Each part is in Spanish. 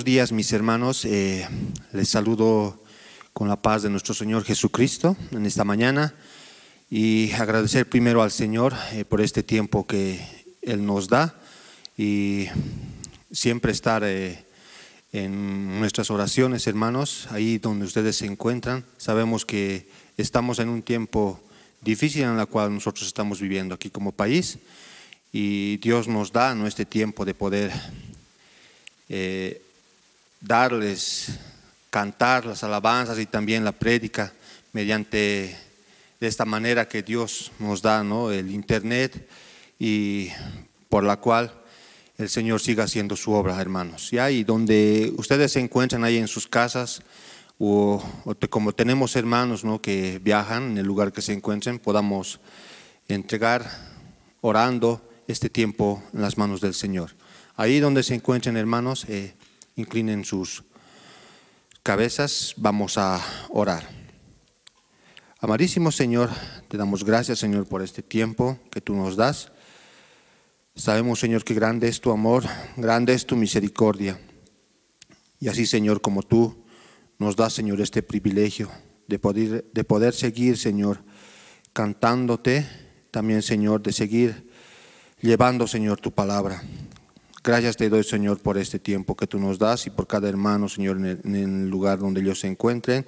días, mis hermanos. Les saludo con la paz de nuestro Señor Jesucristo en esta mañana y agradecer primero al Señor por este tiempo que Él nos da y siempre estar en nuestras oraciones, hermanos, ahí donde ustedes se encuentran. Sabemos que estamos en un tiempo difícil en el cual nosotros estamos viviendo aquí como país y Dios nos da este tiempo de poder cantar las alabanzas y también la prédica mediante de esta manera que Dios nos da, ¿no? El internet, y por la cual el Señor siga haciendo su obra, hermanos. ¿Ya? Y donde ustedes se encuentran ahí en sus casas como tenemos hermanos, ¿no?, que viajan en el lugar que se encuentren, podamos entregar orando este tiempo en las manos del Señor. Ahí donde se encuentren, hermanos, inclinen sus cabezas, vamos a orar. Amadísimo Señor, te damos gracias, Señor, por este tiempo que tú nos das. Sabemos, Señor, que grande es tu amor, grande es tu misericordia. Y así, Señor, como tú nos das, Señor, este privilegio de poder seguir, Señor, cantándote, también, Señor, de seguir llevando, Señor, tu palabra. Gracias te doy, Señor, por este tiempo que tú nos das y por cada hermano, Señor, en el lugar donde ellos se encuentren.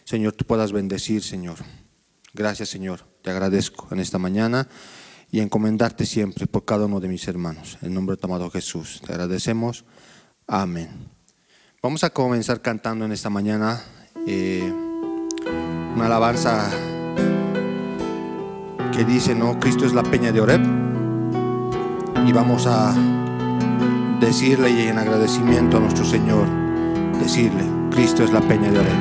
Señor, tú puedas bendecir, Señor. Gracias, Señor. Te agradezco en esta mañana y encomendarte siempre por cada uno de mis hermanos. En nombre de tu amado Jesús, te agradecemos. Amén. Vamos a comenzar cantando en esta mañana una alabanza que dice, ¿no?, Cristo es la peña de Oreb. Y vamos a decirle, y en agradecimiento a nuestro Señor, decirle, Cristo es la peña de Oreb.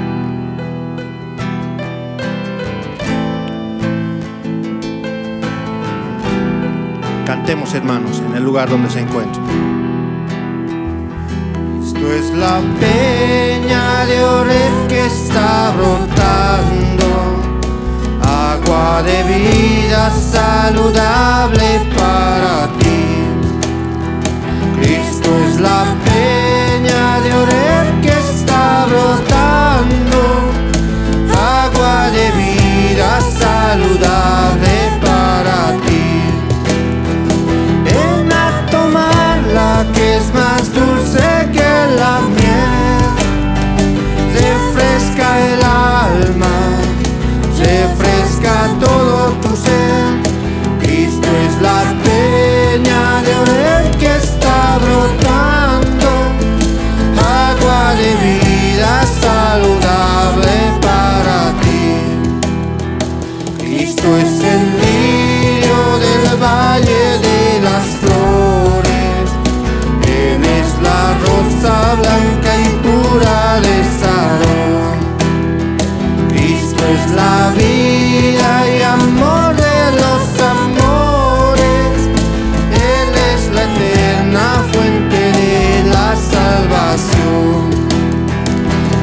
Cantemos, hermanos, en el lugar donde se encuentren. Cristo es la peña de Oreb que está brotando, agua de vida saludable para ti. Cristo es la peña de Oreb que está brotando, agua de vida saludable para ti. Ven a tomarla, que es más dulce que la miel, refresca el alma, refresca todo tu ser. Cristo es la peña de Oreb que está brotando, agua de vida saludable para ti. Cristo es el lirio del valle de las flores, Él es la rosa blanca y pura de Sarón. Cristo es la vida y amor de los amores, Él es la eterna fuente de la salvación.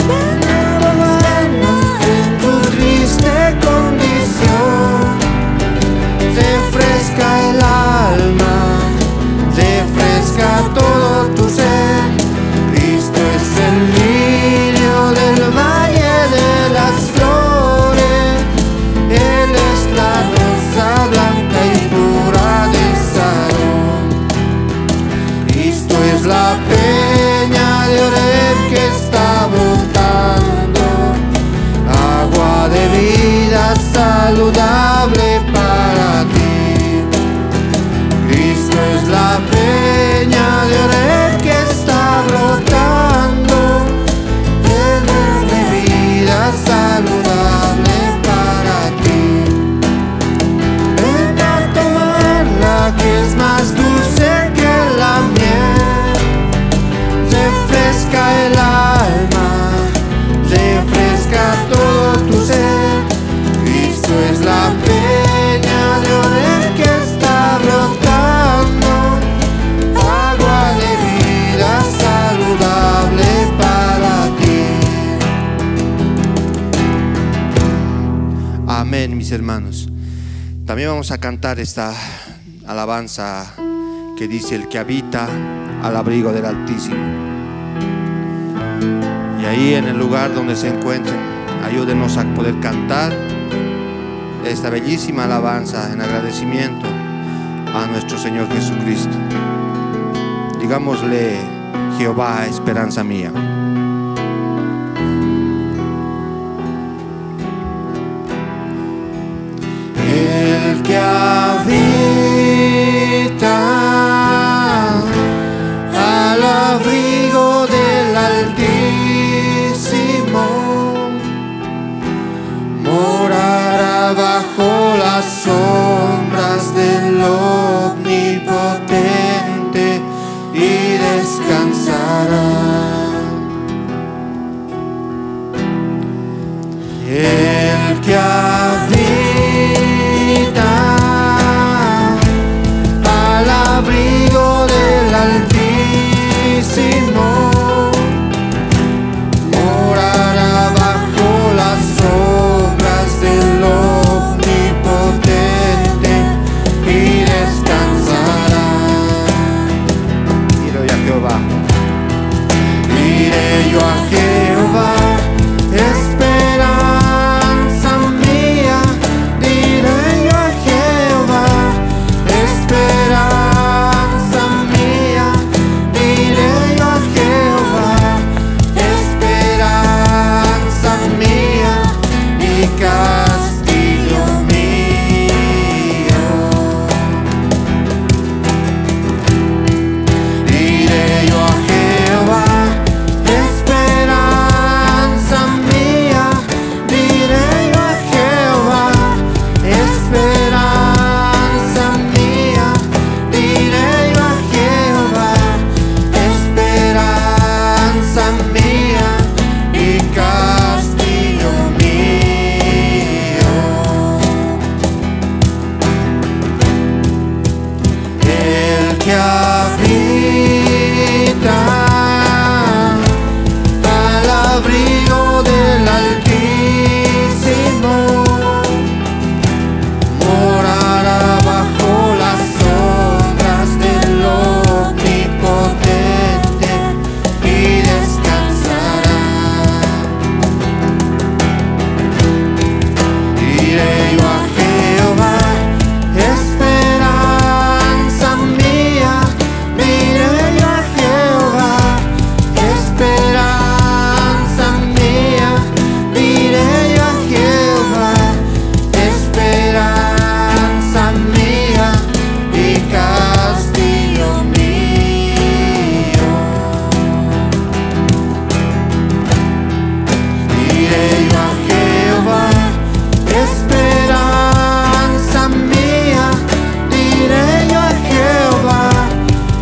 Ven a probarnos en tu triste condición, refresca el alma, refresca todo tu ser. Cristo es el lirio del valle de las flores, Él es la rosa blanca y pura de Sarón. Cristo es la peña de Oreb que está brotando, agua de vida saludable para ti. Cristo es la peña de Oreb que está brotando, agua de vida saludable para ti. Ven a tomarla, que es más dulce que la miel, refresca el alma, refresca todo tu ser. Cristo es la peña de Oreb que está brotando, agua de vida saludable para ti. Amén, mis hermanos. También vamos a cantar esta alabanza que dice, el que habita al abrigo del Altísimo. Y ahí en el lugar donde se encuentren, ayúdenos a poder cantar esta bellísima alabanza en agradecimiento a nuestro Señor Jesucristo. Digámosle: Jehová, esperanza mía. El que habita al abrigo del Altísimo morará bajo las sombras del Omnipotente y descansará. El que al abrigo del Altísimo morará bajo las sombras del Omnipotente y descansará. Diré yo a Jehová, diré yo a Jehová, esperanza mía. Diré yo a Jehová, esperanza mía. Diré yo a Jehová, esperanza mía y castillo mío. Diré yo a Jehová, esperanza mía. Diré yo a Jehová, esperanza mía. Diré yo a Jehová, esperanza mía y castillo mío. El que habita al abrigo del Altísimo morará bajo las sombras del Omnipotente y descansará. Diré yo a Jehová, esperanza mía. Diré yo a Jehová, esperanza mía. Diré yo a Jehová, esperanza mía y castillo mío. Diré yo a Jehová, esperanza mía. Diré yo a Jehová,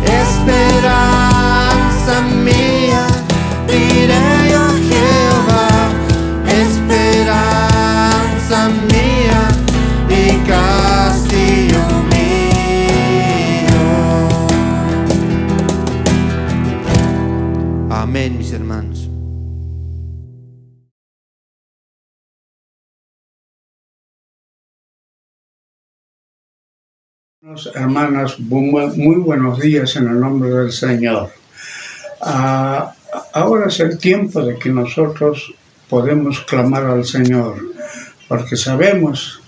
esperanza mía. Diré yo a Jehová, esperanza mía y castillo mío. Amén, mis hermanos. Hermanas, muy buenos días en el nombre del Señor. Ahora es el tiempo de que nosotros podemos clamar al Señor, porque sabemos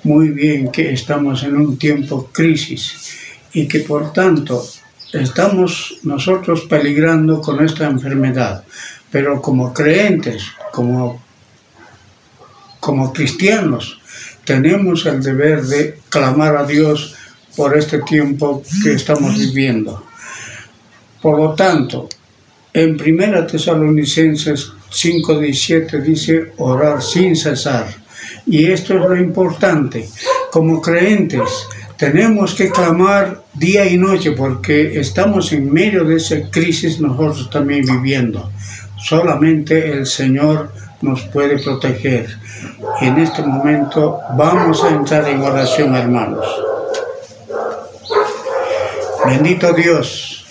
muy bien que estamos en un tiempo crisis y que por tanto estamos nosotros peligrando con esta enfermedad, pero como creyentes, como cristianos, tenemos el deber de clamar a Dios por este tiempo que estamos viviendo. Por lo tanto, en 1 Tesalonicenses 5:17 dice orar sin cesar. Y esto es lo importante. Como creyentes tenemos que clamar día y noche porque estamos en medio de esa crisis nosotros también viviendo. Solamente el Señor nos puede proteger. En este momento vamos a entrar en oración, hermanos. Bendito Dios,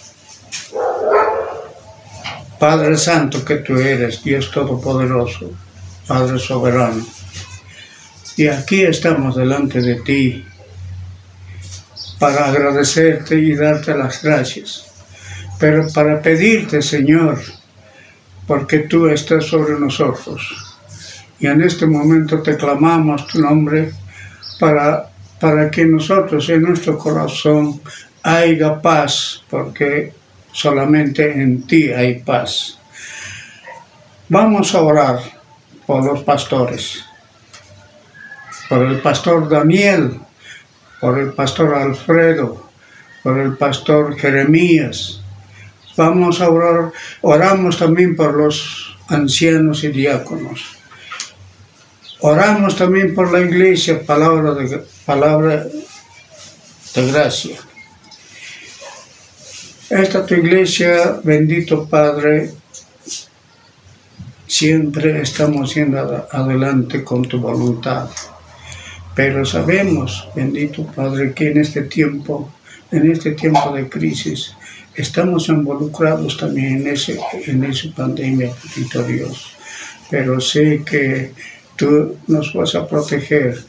Padre Santo que tú eres, Dios Todopoderoso, Padre Soberano. Y aquí estamos delante de ti para agradecerte y darte las gracias, pero para pedirte, Señor, porque tú estás sobre nosotros. Y en este momento te clamamos tu nombre para que nosotros en nuestro corazón haya paz, porque solamente en ti hay paz. Vamos a orar por los pastores, por el pastor Daniel, por el pastor Alfredo, por el pastor Jeremías. Vamos a orar, oramos también por los ancianos y diáconos. Oramos también por la iglesia, palabra de gracia. Esta tu iglesia, bendito Padre, siempre estamos yendo adelante con tu voluntad. Pero sabemos, bendito Padre, que en este tiempo de crisis, estamos involucrados también en esa pandemia, bendito Dios. Pero sé que tú nos vas a proteger.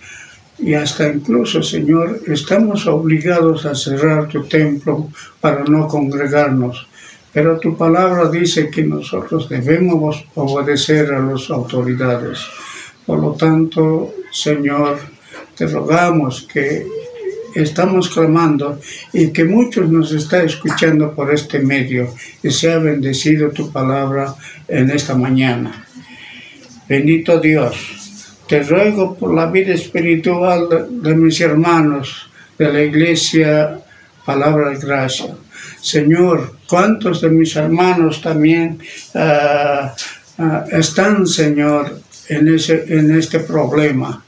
Y hasta incluso, Señor, estamos obligados a cerrar tu templo para no congregarnos. Pero tu palabra dice que nosotros debemos obedecer a las autoridades. Por lo tanto, Señor, te rogamos que estamos clamando y que muchos nos están escuchando por este medio y sea bendecido tu palabra en esta mañana. Bendito Dios, te ruego por la vida espiritual de mis hermanos de la iglesia Palabra de Gracia. Señor, ¿cuántos de mis hermanos también están, Señor, en este problema?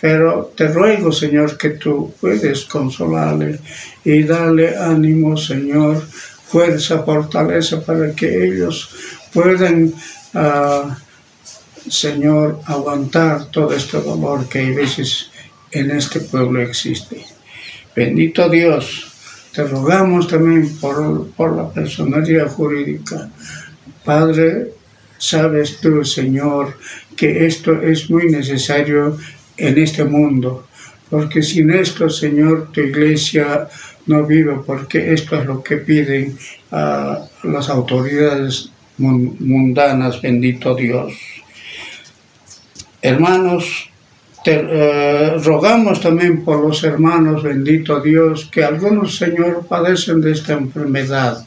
Pero te ruego, Señor, que tú puedes consolarle y darle ánimo, Señor, fuerza, fortaleza para que ellos puedan, Señor, aguantar todo este dolor que a veces en este pueblo existe. Bendito Dios, te rogamos también por la personería jurídica. Padre, sabes tú, Señor, que esto es muy necesario en este mundo, porque sin esto, Señor, tu iglesia no vive, porque esto es lo que piden las autoridades mundanas, bendito Dios. Hermanos, te rogamos también por los hermanos, bendito Dios, que algunos, Señor, padecen de esta enfermedad,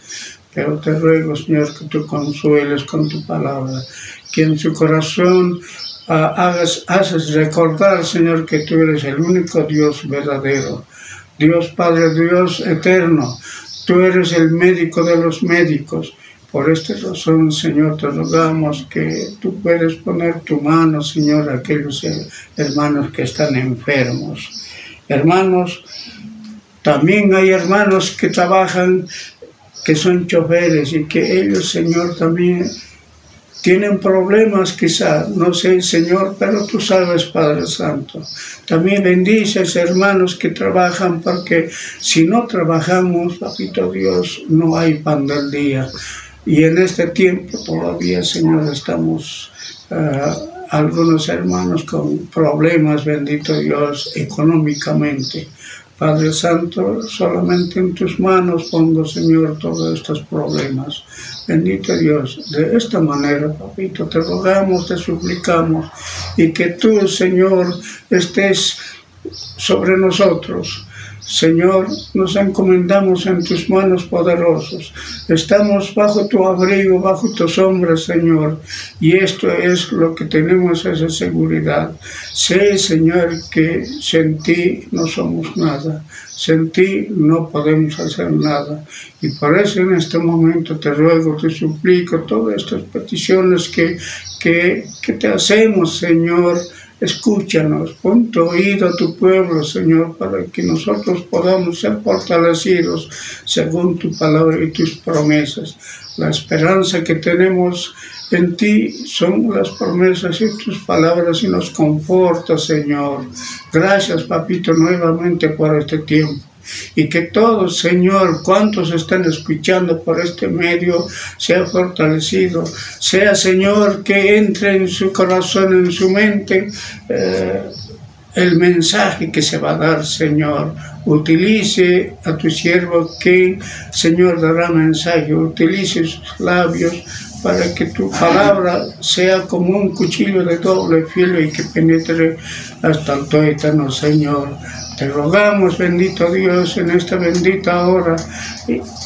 pero te ruego, Señor, que tú consueles con tu palabra, que en su corazón haces recordar, Señor, que tú eres el único Dios verdadero, Dios Padre, Dios eterno, tú eres el médico de los médicos. Por esta razón, Señor, te rogamos que tú puedes poner tu mano, Señor, a aquellos hermanos que están enfermos. Hermanos, también hay hermanos que trabajan, que son choferes y que ellos, Señor, también tienen problemas quizá, no sé, Señor, pero tú sabes, Padre Santo. También bendice a esos hermanos que trabajan, porque si no trabajamos, Papito Dios, no hay pan del día. Y en este tiempo todavía, Señor, estamos algunos hermanos con problemas, bendito Dios, económicamente. Padre Santo, solamente en tus manos pongo, Señor, todos estos problemas. Bendito Dios, de esta manera, Papito, te rogamos, te suplicamos, y que tú, Señor, estés sobre nosotros. Señor, nos encomendamos en tus manos poderosos. Estamos bajo tu abrigo, bajo tu sombra, Señor. Y esto es lo que tenemos, esa seguridad. Sé, Señor, que sin ti no somos nada. Sin ti no podemos hacer nada. Y por eso en este momento te ruego, te suplico todas estas peticiones que te hacemos, Señor. Escúchanos, pon tu oído a tu pueblo, Señor, para que nosotros podamos ser fortalecidos según tu palabra y tus promesas. La esperanza que tenemos en ti son las promesas y tus palabras y nos conforta, Señor. Gracias, Papito, nuevamente por este tiempo. Y que todos, Señor, cuantos están escuchando por este medio, sea fortalecido. Sea, Señor, que entre en su corazón, en su mente, el mensaje que se va a dar, Señor. Utilice a tu siervo que, Señor, dará mensaje. Utilice sus labios para que tu palabra sea como un cuchillo de doble filo y que penetre hasta el tuétano, Señor. Te rogamos, bendito Dios, en esta bendita hora.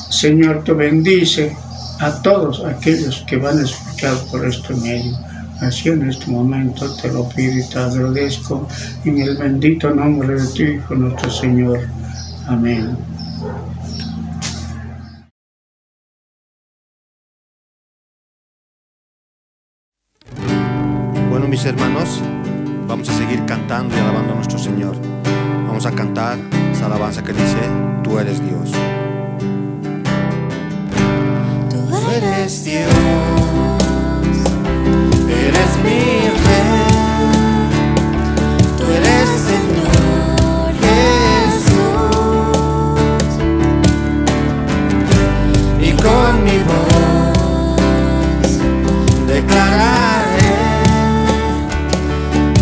Señor, te bendice a todos aquellos que van a escuchar por este medio. Así en este momento te lo pido y te agradezco en el bendito nombre de tu Hijo, nuestro Señor. Amén. Bueno, mis hermanos, vamos a seguir cantando y alabando a nuestro Señor. Vamos a cantar esa alabanza que dice: Tú eres Dios. Tú eres Dios, eres mi Rey, tú eres Señor Jesús, y con mi voz declararé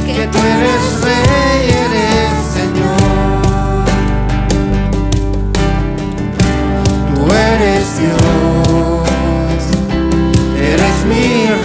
que tú eres Rey, eres Señor, tú eres Dios, eres mi Rey,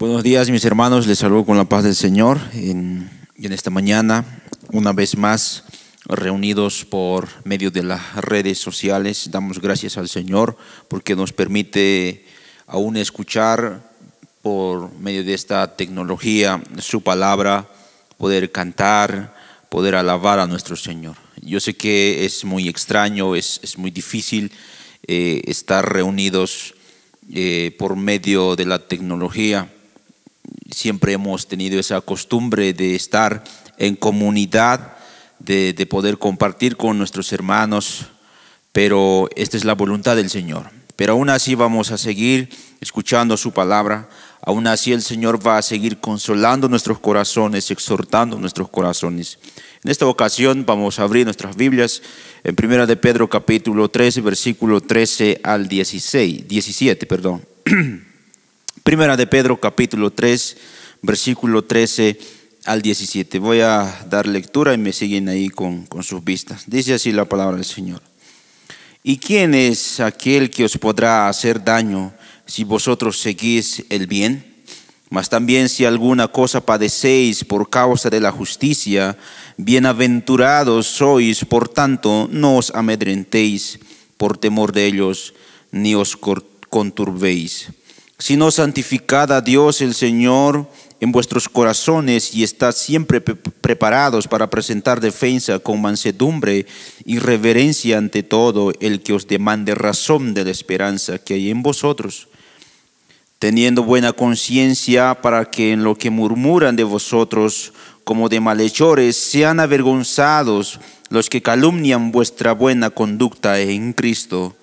Buenos días, mis hermanos, les saludo con la paz del Señor. En esta mañana, una vez más, reunidos por medio de las redes sociales, damos gracias al Señor porque nos permite aún escuchar por medio de esta tecnología su palabra, poder cantar, poder alabar a nuestro Señor. Yo sé que es muy extraño, es muy difícil estar reunidos por medio de la tecnología. Siempre hemos tenido esa costumbre de estar en comunidad, de poder compartir con nuestros hermanos, pero esta es la voluntad del Señor. Pero aún así vamos a seguir escuchando su palabra, aún así el Señor va a seguir consolando nuestros corazones, exhortando nuestros corazones. En esta ocasión vamos a abrir nuestras Biblias en 1 de Pedro capítulo 3, versículo 13 al 17. 1 de Pedro capítulo 3, versículo 13 al 17. Voy a dar lectura y me siguen ahí con sus vistas. Dice así la palabra del Señor. ¿Y quién es aquel que os podrá hacer daño si vosotros seguís el bien? Mas también si alguna cosa padecéis por causa de la justicia, bienaventurados sois, por tanto no os amedrentéis por temor de ellos, ni os conturbéis. Sino santificad a Dios el Señor en vuestros corazones y estad siempre preparados para presentar defensa con mansedumbre y reverencia ante todo el que os demande razón de la esperanza que hay en vosotros, teniendo buena conciencia para que en lo que murmuran de vosotros como de malhechores sean avergonzados los que calumnian vuestra buena conducta en Cristo.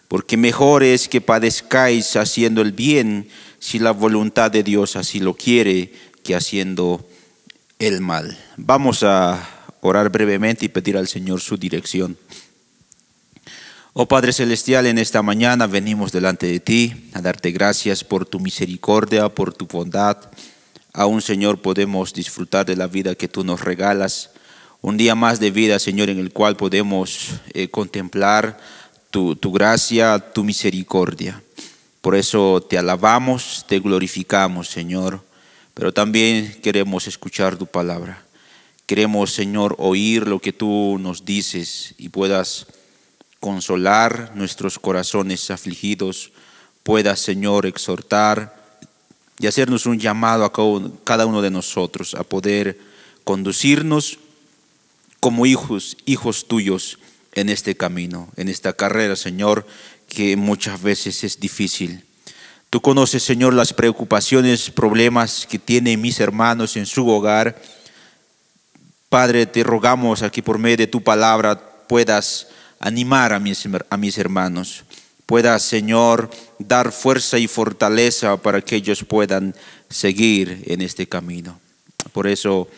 Porque mejor es que padezcáis haciendo el bien, si la voluntad de Dios así lo quiere, que haciendo el mal. Vamos a orar brevemente y pedir al Señor su dirección. Oh Padre Celestial, en esta mañana venimos delante de ti a darte gracias por tu misericordia, por tu bondad. Aún, Señor, podemos disfrutar de la vida que tú nos regalas. Un día más de vida, Señor, en el cual podemos contemplar tu gracia, tu misericordia. Por eso te alabamos, te glorificamos, Señor, pero también queremos escuchar tu palabra. Queremos, Señor, oír lo que tú nos dices y puedas consolar nuestros corazones afligidos, puedas, Señor, exhortar y hacernos un llamado a cada uno de nosotros a poder conducirnos como hijos tuyos en este camino, en esta carrera, Señor, que muchas veces es difícil. Tú conoces, Señor, las preocupaciones, problemas que tienen mis hermanos en su hogar. Padre, te rogamos aquí por medio de tu palabra puedas animar a mis hermanos. Puedas, Señor, dar fuerza y fortaleza para que ellos puedan seguir en este camino. Por eso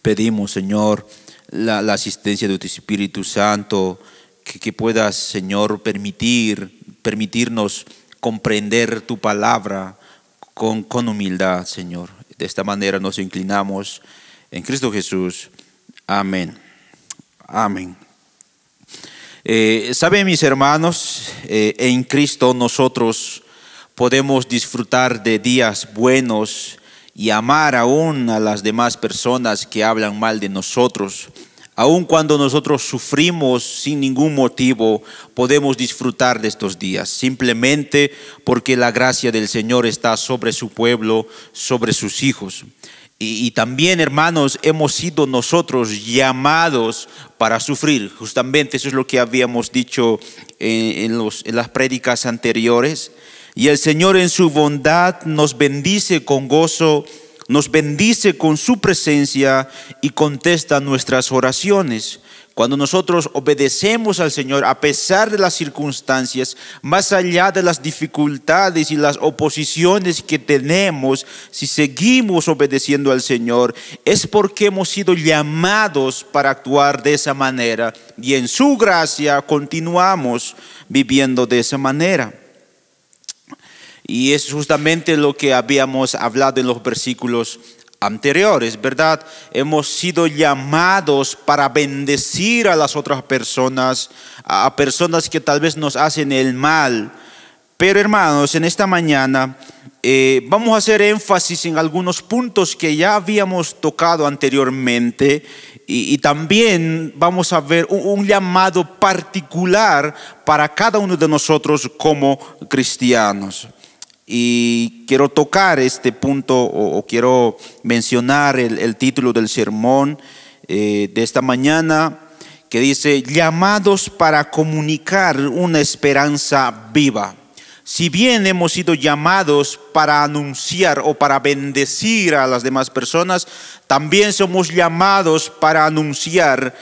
pedimos, Señor, la asistencia de tu Espíritu Santo, que puedas, Señor, permitirnos comprender tu palabra con humildad, Señor. De esta manera nos inclinamos en Cristo Jesús. Amén. Amén. Saben, mis hermanos, en Cristo nosotros podemos disfrutar de días buenos y amar aún a las demás personas que hablan mal de nosotros. Aun cuando nosotros sufrimos sin ningún motivo, podemos disfrutar de estos días, simplemente porque la gracia del Señor está sobre su pueblo, sobre sus hijos. Y también, hermanos, hemos sido nosotros llamados para sufrir. Justamente eso es lo que habíamos dicho en las prédicas anteriores. Y el Señor en su bondad nos bendice con gozo, nos bendice con su presencia y contesta nuestras oraciones. Cuando nosotros obedecemos al Señor a pesar de las circunstancias, más allá de las dificultades y las oposiciones que tenemos, si seguimos obedeciendo al Señor, es porque hemos sido llamados para actuar de esa manera y en su gracia continuamos viviendo de esa manera. Y es justamente lo que habíamos hablado en los versículos anteriores, ¿verdad? Hemos sido llamados para bendecir a las otras personas, a personas que tal vez nos hacen el mal. Pero, hermanos, en esta mañana vamos a hacer énfasis en algunos puntos que ya habíamos tocado anteriormente y también vamos a ver un llamado particular para cada uno de nosotros como cristianos. Y quiero tocar este punto o quiero mencionar el título del sermón de esta mañana, que dice: llamados para comunicar una esperanza viva. Si bien hemos sido llamados para anunciar o para bendecir a las demás personas, también somos llamados para anunciar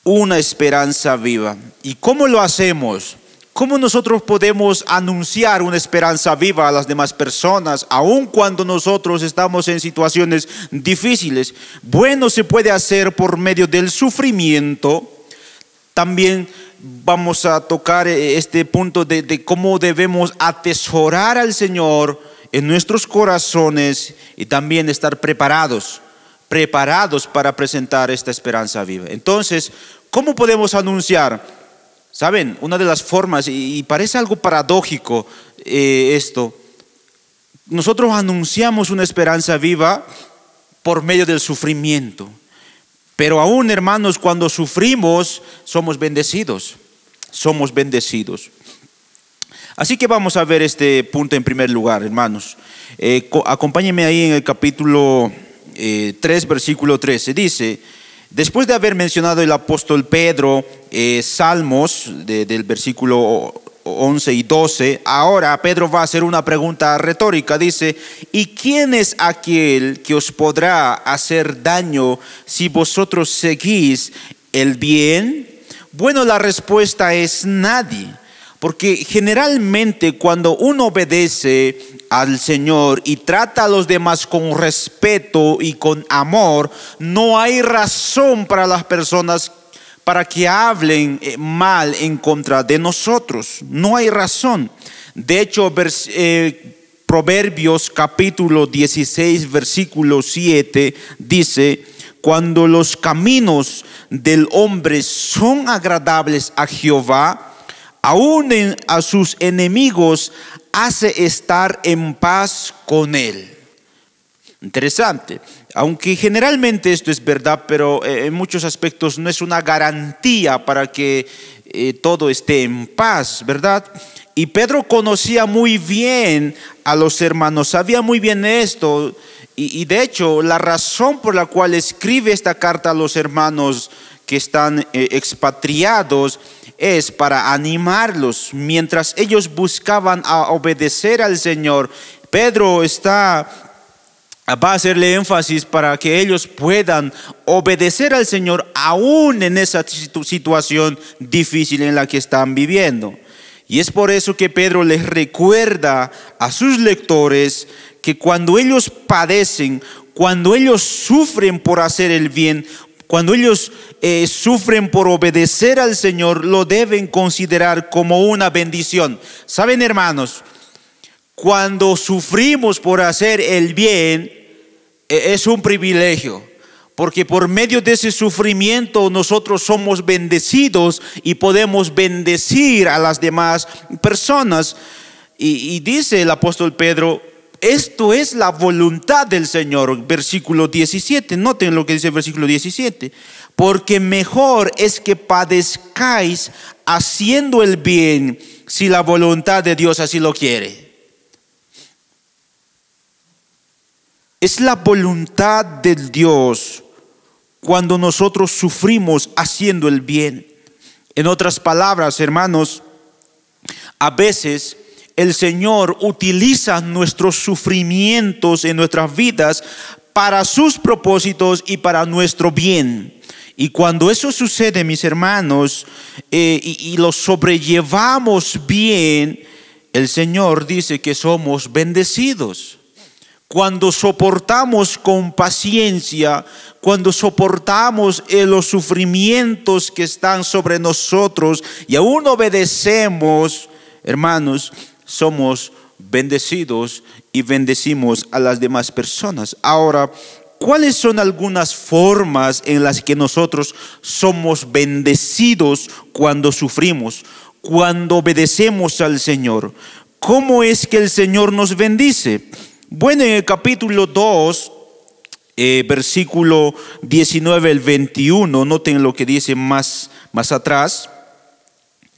una esperanza viva. ¿Y cómo lo hacemos? ¿Cómo nosotros podemos anunciar una esperanza viva a las demás personas, aun cuando nosotros estamos en situaciones difíciles? Bueno, se puede hacer por medio del sufrimiento. También vamos a tocar este punto de cómo debemos atesorar al Señor en nuestros corazones y también estar preparados para presentar esta esperanza viva. Entonces, ¿cómo podemos anunciar? Saben, una de las formas, y parece algo paradójico esto, nosotros anunciamos una esperanza viva por medio del sufrimiento. Pero aún, hermanos, cuando sufrimos, somos bendecidos. Somos bendecidos. Así que vamos a ver este punto en primer lugar, hermanos. Acompáñenme ahí en el capítulo 3, versículo 13. Dice: después de haber mencionado el apóstol Pedro Salmos del versículo 11 y 12, ahora Pedro va a hacer una pregunta retórica. Dice: ¿y quién es aquel que os podrá hacer daño si vosotros seguís el bien? Bueno, la respuesta es nadie, porque generalmente cuando uno obedece al Señor y trata a los demás con respeto y con amor, no hay razón para las personas para que hablen mal en contra de nosotros. No hay razón. De hecho, Proverbios capítulo 16, versículo 7 dice: cuando los caminos del hombre son agradables a Jehová, aún a sus enemigos hace estar en paz con él. Interesante. Aunque generalmente esto es verdad, pero en muchos aspectos no es una garantía para que todo esté en paz, ¿verdad? Y Pedro conocía muy bien a los hermanos, sabía muy bien esto. Y de hecho, la razón por la cual escribe esta carta a los hermanos que están expatriados es para animarlos. Mientras ellos buscaban a obedecer al Señor, Pedro va a hacerle énfasis para que ellos puedan obedecer al Señor aún en esa situación difícil en la que están viviendo. Y es por eso que Pedro les recuerda a sus lectores que cuando ellos padecen, cuando ellos sufren por hacer el bien, cuando ellos sufren por obedecer al Señor, lo deben considerar como una bendición. ¿Saben, hermanos? Cuando sufrimos por hacer el bien, es un privilegio, porque por medio de ese sufrimiento nosotros somos bendecidos y podemos bendecir a las demás personas. Y dice el apóstol Pedro: esto es la voluntad del Señor. Versículo 17, noten lo que dice el versículo 17: porque mejor es que padezcáis haciendo el bien, si la voluntad de Dios así lo quiere. Es la voluntad de Dios cuando nosotros sufrimos haciendo el bien. En otras palabras, hermanos, a veces el Señor utiliza nuestros sufrimientos en nuestras vidas para sus propósitos y para nuestro bien. Y cuando eso sucede, mis hermanos, y lo sobrellevamos bien, el Señor dice que somos bendecidos. Cuando soportamos con paciencia, cuando soportamos los sufrimientos que están sobre nosotros y aún obedecemos, hermanos, somos bendecidos y bendecimos a las demás personas. Ahora, ¿cuáles son algunas formas en las que nosotros somos bendecidos cuando sufrimos, cuando obedecemos al Señor? ¿cómo es que el Señor nos bendice? Bueno, en el capítulo 2, versículo 19 al 21, noten lo que dice más atrás.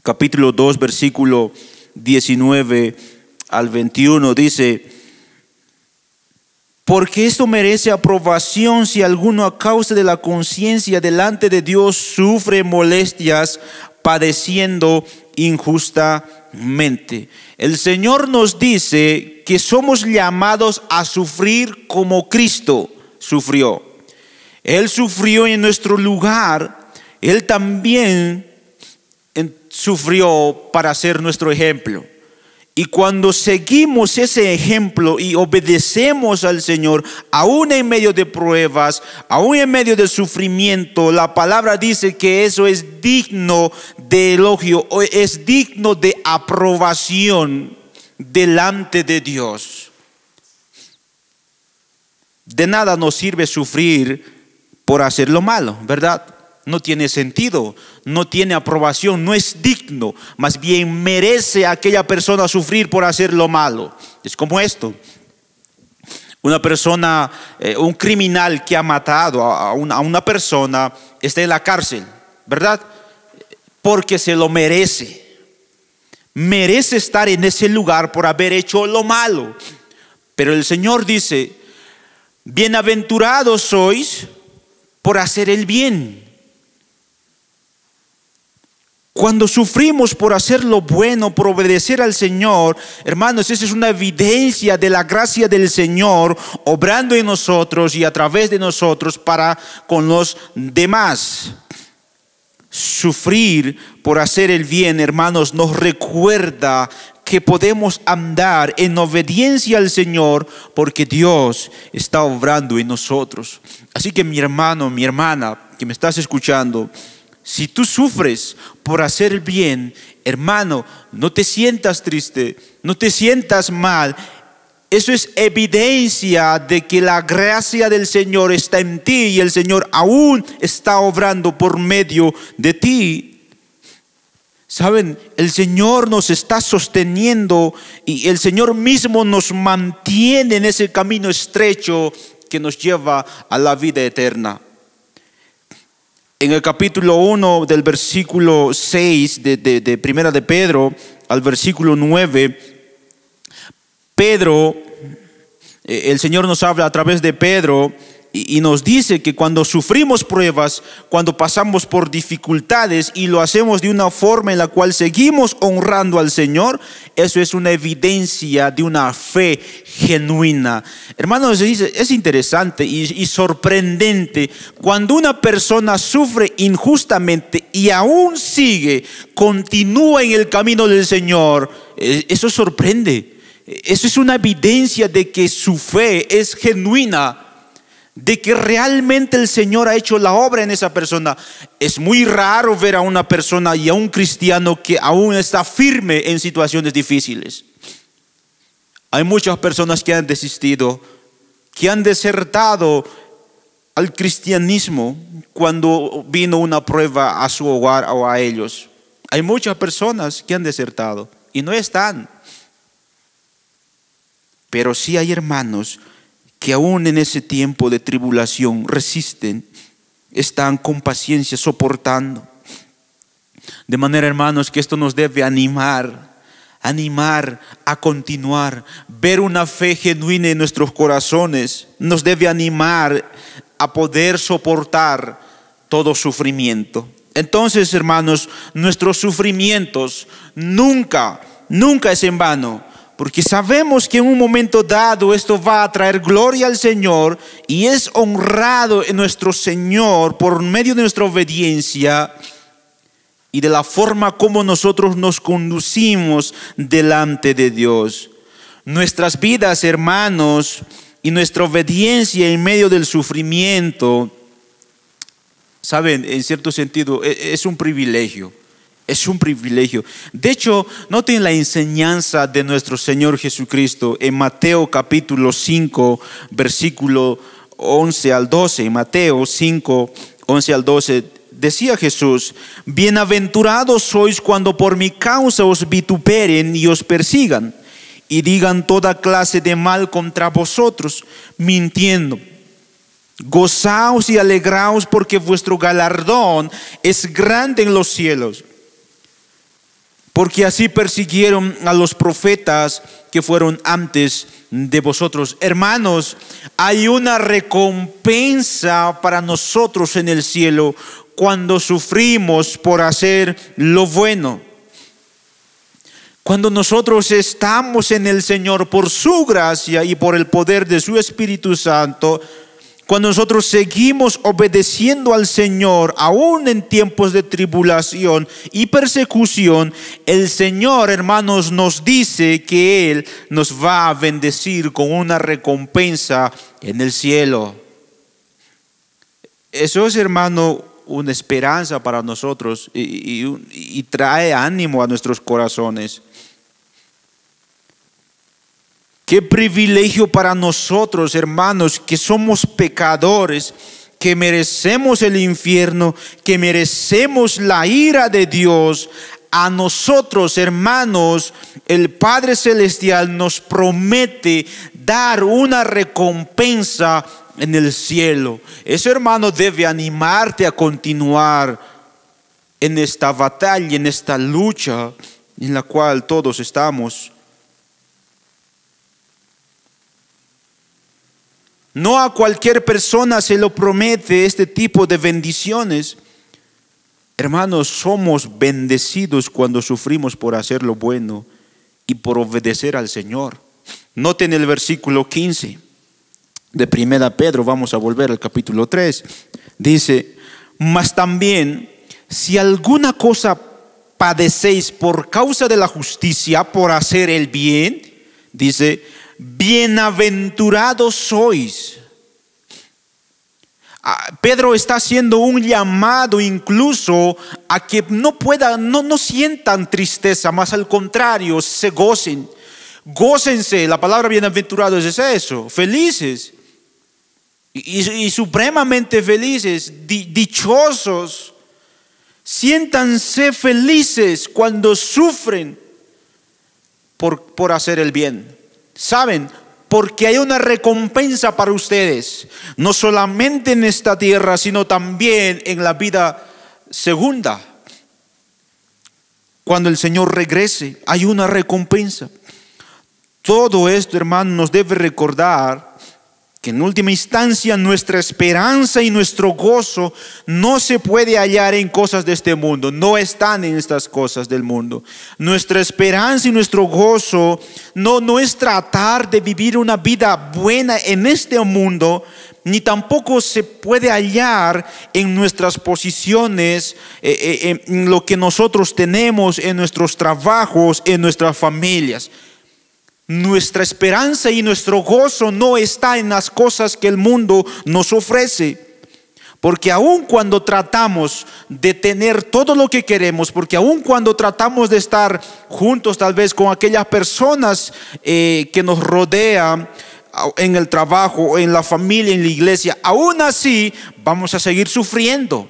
Capítulo 2, versículo 19 al 21, dice: porque esto merece aprobación si alguno a causa de la conciencia delante de Dios sufre molestias padeciendo injustamente. El Señor nos dice que somos llamados a sufrir como Cristo sufrió. Él sufrió en nuestro lugar. Él también sufrió para ser nuestro ejemplo. Y cuando seguimos ese ejemplo y obedecemos al Señor, aún en medio de pruebas, aún en medio de sufrimiento, la palabra dice que eso es digno de elogio, es digno de aprobación delante de Dios. De nada nos sirve sufrir por hacer lo malo, ¿verdad? No tiene sentido, no tiene aprobación, no es digno. Más bien merece a aquella persona sufrir por hacer lo malo. Es como esto: una persona, un criminal que ha matado a una persona está en la cárcel, ¿verdad? Porque se lo merece. Merece estar en ese lugar por haber hecho lo malo. Pero el Señor dice: bienaventurados sois por hacer el bien. Cuando sufrimos por hacer lo bueno, por obedecer al Señor, hermanos, esa es una evidencia de la gracia del Señor obrando en nosotros y a través de nosotros para con los demás. Sufrir por hacer el bien, hermanos, nos recuerda que podemos andar en obediencia al Señor porque Dios está obrando en nosotros. Así que mi hermano, mi hermana, que me estás escuchando, si tú sufres por hacer el bien, hermano, no te sientas triste, no te sientas mal. Eso es evidencia de que la gracia del Señor está en ti y el Señor aún está obrando por medio de ti. Saben, el Señor nos está sosteniendo y el Señor mismo nos mantiene en ese camino estrecho que nos lleva a la vida eterna. En el capítulo 1 del versículo 6 de Primera de Pedro al versículo 9, Pedro, el Señor nos habla a través de Pedro y nos dice que cuando sufrimos pruebas, cuando pasamos por dificultades y lo hacemos de una forma en la cual seguimos honrando al Señor, eso es una evidencia de una fe genuina. Hermanos, es interesante y sorprendente cuando una persona sufre injustamente y aún continúa en el camino del Señor. Eso sorprende. Eso es una evidencia de que su fe es genuina, de que realmente el Señor ha hecho la obra en esa persona. Es muy raro ver a una persona y a un cristiano que aún está firme en situaciones difíciles. Hay muchas personas que han desistido, que han desertado al cristianismo cuando vino una prueba a su hogar o a ellos. Hay muchas personas que han desertado y no están. Pero sí hay hermanos que aún en ese tiempo de tribulación resisten, están con paciencia soportando. De manera, hermanos, que esto nos debe animar a continuar. Ver una fe genuina en nuestros corazones nos debe animar a poder soportar todo sufrimiento. Entonces, hermanos, nuestros sufrimientos nunca es en vano. Porque sabemos que en un momento dado esto va a traer gloria al Señor y es honrado en nuestro Señor por medio de nuestra obediencia y de la forma como nosotros nos conducimos delante de Dios. Nuestras vidas, hermanos, y nuestra obediencia en medio del sufrimiento, saben, en cierto sentido, es un privilegio. Es un privilegio. De hecho, noten la enseñanza de nuestro Señor Jesucristo en Mateo capítulo 5, versículo 11 al 12. En Mateo 5, 11 al 12, decía Jesús: bienaventurados sois cuando por mi causa os vituperen y os persigan y digan toda clase de mal contra vosotros, mintiendo. Gozaos y alegraos, porque vuestro galardón es grande en los cielos. Porque así persiguieron a los profetas que fueron antes de vosotros. Hermanos, hay una recompensa para nosotros en el cielo cuando sufrimos por hacer lo bueno. Cuando nosotros estamos en el Señor por su gracia y por el poder de su Espíritu Santo, cuando nosotros seguimos obedeciendo al Señor, aún en tiempos de tribulación y persecución, el Señor, hermanos, nos dice que Él nos va a bendecir con una recompensa en el cielo. Eso es, hermano, una esperanza para nosotros y trae ánimo a nuestros corazones. Qué privilegio para nosotros, hermanos, que somos pecadores, que merecemos el infierno, que merecemos la ira de Dios. A nosotros, hermanos, el Padre Celestial nos promete dar una recompensa en el cielo. Eso, hermano, debe animarte a continuar en esta batalla, en esta lucha en la cual todos estamos. No a cualquier persona se lo promete este tipo de bendiciones. Hermanos, somos bendecidos cuando sufrimos por hacer lo bueno y por obedecer al Señor. Noten el versículo 15 de 1 Pedro, vamos a volver al capítulo 3. Dice, mas también si alguna cosa padecéis por causa de la justicia, por hacer el bien, dice, bienaventurados sois. Pedro está haciendo un llamado incluso a que no sientan tristeza, más al contrario, se gocen. Gócense, la palabra bienaventurados es eso, felices y supremamente felices, dichosos. Siéntanse felices cuando sufren por hacer el bien. ¿Saben? Porque hay una recompensa para ustedes, no solamente en esta tierra, sino también en la vida segunda. Cuando el Señor regrese, hay una recompensa. Todo esto, hermano, nos debe recordar que en última instancia nuestra esperanza y nuestro gozo no se puede hallar en cosas de este mundo, no están en estas cosas del mundo. Nuestra esperanza y nuestro gozo no es tratar de vivir una vida buena en este mundo, ni tampoco se puede hallar en nuestras posiciones, en lo que nosotros tenemos, en nuestros trabajos, en nuestras familias. Nuestra esperanza y nuestro gozo no está en las cosas que el mundo nos ofrece. Porque aun cuando tratamos de tener todo lo que queremos, porque aun cuando tratamos de estar juntos tal vez con aquellas personas que nos rodean en el trabajo, en la familia, en la iglesia, aún así vamos a seguir sufriendo.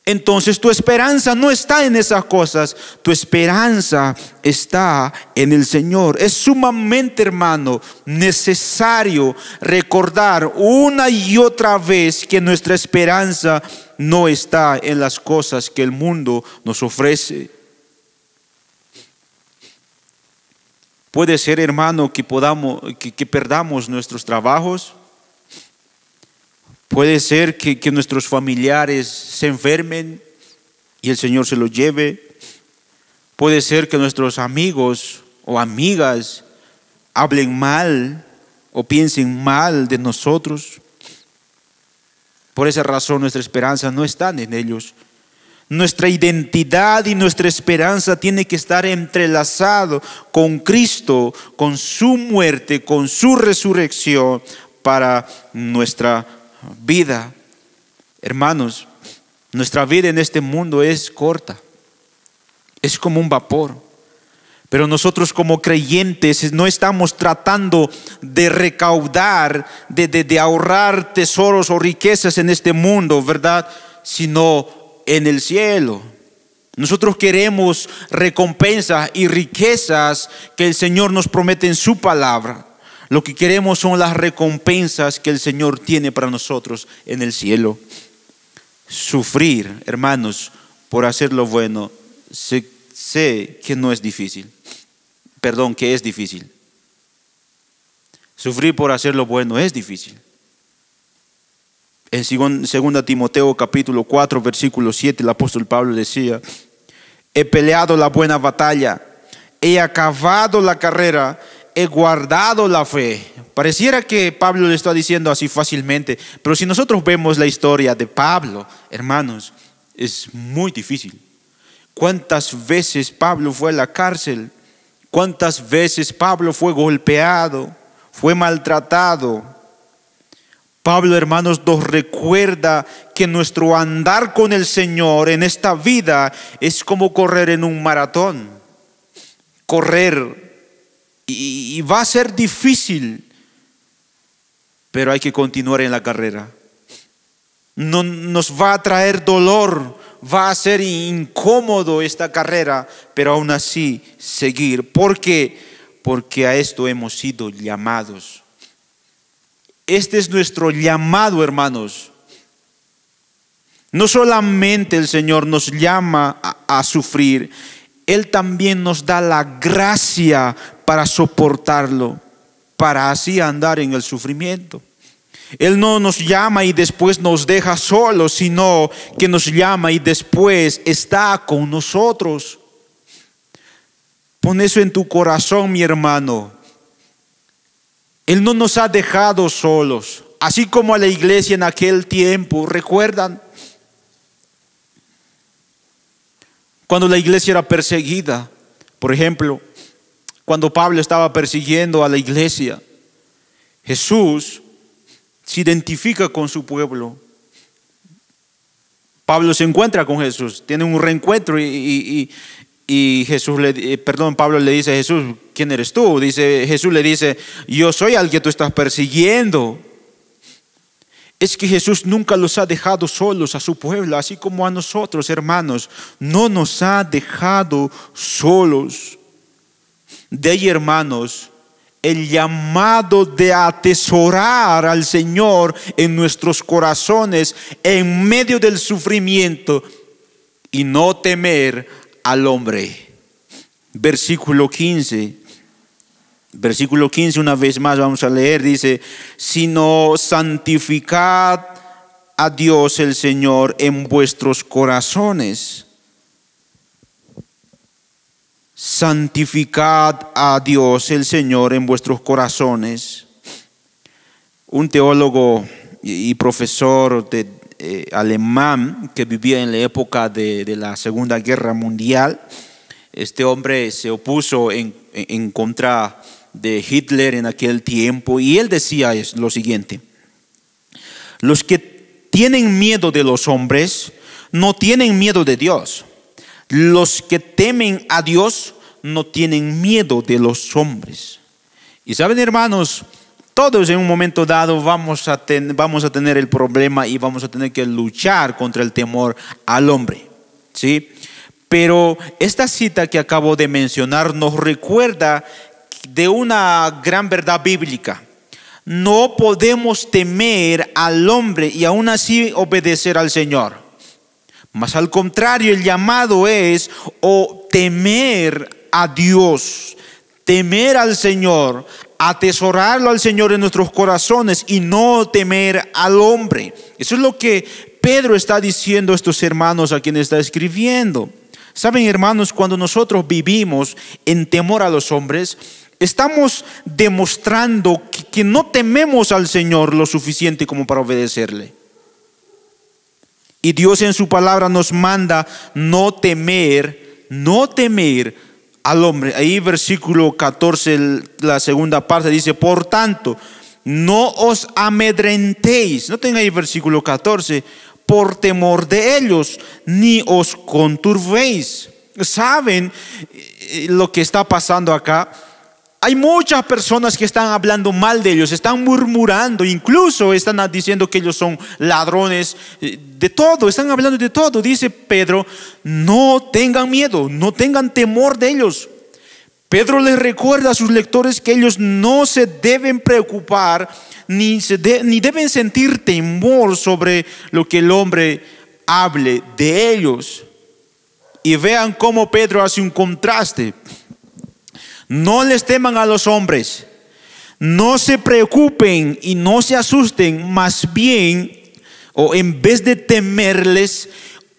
Entonces tu esperanza no está en esas cosas, tu esperanza está en el Señor. Es sumamente, hermano, necesario recordar una y otra vez que nuestra esperanza no está en las cosas que el mundo nos ofrece. Puede ser, hermano, que perdamos nuestros trabajos. Puede ser que nuestros familiares se enfermen y el Señor se los lleve. Puede ser que nuestros amigos o amigas hablen mal o piensen mal de nosotros. Por esa razón nuestra esperanza no está en ellos. Nuestra identidad y nuestra esperanza tiene que estar entrelazado con Cristo, con su muerte, con su resurrección para nuestra vida. Hermanos, nuestra vida en este mundo es corta, es como un vapor. Pero nosotros como creyentes no estamos tratando de recaudar, de ahorrar tesoros o riquezas en este mundo, ¿verdad? Sino en el cielo. Nosotros queremos recompensas y riquezas que el Señor nos promete en su palabra. Lo que queremos son las recompensas que el Señor tiene para nosotros en el cielo. Sufrir, hermanos, por hacer lo bueno, sé que no es difícil. Perdón, que es difícil. Sufrir por hacer lo bueno es difícil. En 2 Timoteo capítulo 4 versículo 7 el apóstol Pablo decía: he peleado la buena batalla, he acabado la carrera, he guardado la fe. Pareciera que Pablo le está diciendo así fácilmente, pero si nosotros vemos la historia de Pablo, hermanos, es muy difícil. ¿Cuántas veces Pablo fue a la cárcel? ¿Cuántas veces Pablo fue golpeado, fue maltratado? Pablo, hermanos, nos recuerda que nuestro andar con el Señor en esta vida es como correr en un maratón. Correr y va a ser difícil, pero hay que continuar en la carrera. No nos va a traer dolor, va a ser incómodo esta carrera, pero aún así seguir. ¿Por qué? Porque a esto hemos sido llamados. Este es nuestro llamado, hermanos. No solamente el Señor nos llama a sufrir, Él también nos da la gracia para soportarlo, para así andar en el sufrimiento. Él no nos llama y después nos deja solos, sino que nos llama y después está con nosotros. Pon eso en tu corazón, mi hermano. Él no nos ha dejado solos, así como a la iglesia en aquel tiempo. ¿Recuerdan? Cuando la iglesia era perseguida, por ejemplo, cuando Pablo estaba persiguiendo a la iglesia, Jesús se identifica con su pueblo. Pablo se encuentra con Jesús, tiene un reencuentro y Pablo le dice a Jesús: ¿quién eres tú? Jesús le dice: yo soy al que tú estás persiguiendo. Es que Jesús nunca los ha dejado solos a su pueblo, así como a nosotros, hermanos. No nos ha dejado solos. De ahí, hermanos, el llamado de atesorar al Señor en nuestros corazones en medio del sufrimiento y no temer al hombre. Versículo 15, una vez más vamos a leer, dice: sino santificad a Dios el Señor en vuestros corazones. Santificad a Dios el Señor en vuestros corazones. Un teólogo y profesor alemán que vivía en la época de la Segunda Guerra Mundial, este hombre se opuso en contra de Hitler en aquel tiempo, y él decía lo siguiente: los que tienen miedo de los hombres no tienen miedo de Dios. Los que temen a Dios no tienen miedo de los hombres. Y saben, hermanos, todos en un momento dado vamos a tener el problema y vamos a tener que luchar contra el temor al hombre, ¿sí? Pero esta cita que acabo de mencionar nos recuerda de una gran verdad bíblica. No podemos temer al hombre y aún así obedecer al Señor. Mas al contrario, el llamado es temer a Dios, temer al Señor, atesorarlo al Señor en nuestros corazones y no temer al hombre. Eso es lo que Pedro está diciendo a estos hermanos a quienes está escribiendo. Saben, hermanos, cuando nosotros vivimos en temor a los hombres, estamos demostrando que no tememos al Señor lo suficiente como para obedecerle. Y Dios en su palabra nos manda no temer al hombre. Ahí versículo 14, la segunda parte dice: por tanto, no os amedrentéis. Noten ahí versículo 14: por temor de ellos, ni os conturbéis. ¿Saben lo que está pasando acá? hay muchas personas que están hablando mal de ellos, están murmurando, incluso están diciendo que ellos son ladrones, de todo, están hablando de todo. Dice Pedro, no tengan miedo, no tengan temor de ellos. Pedro les recuerda a sus lectores que ellos no se deben preocupar ni deben sentir temor sobre lo que el hombre hable de ellos. Y vean cómo Pedro hace un contraste. No les teman a los hombres, no se preocupen y no se asusten, más bien, o en vez de temerles,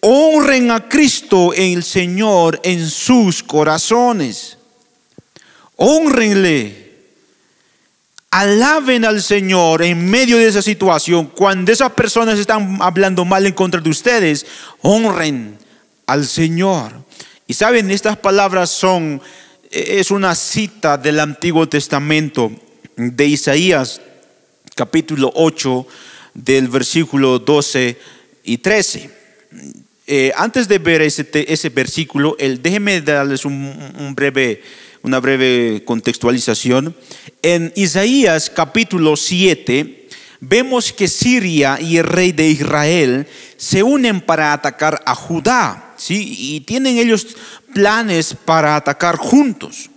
honren a Cristo el Señor en sus corazones. Honrenle, alaben al Señor en medio de esa situación. Cuando esas personas están hablando mal en contra de ustedes, honren al Señor. Y saben, estas palabras es una cita del Antiguo Testamento de Isaías capítulo 8 del versículo 12 y 13. Antes de ver ese versículo, déjenme darles una breve contextualización. En Isaías capítulo 7 vemos que Siria y el rey de Israel se unen para atacar a Judá, ¿sí? Y tienen ellos planes para atacar juntos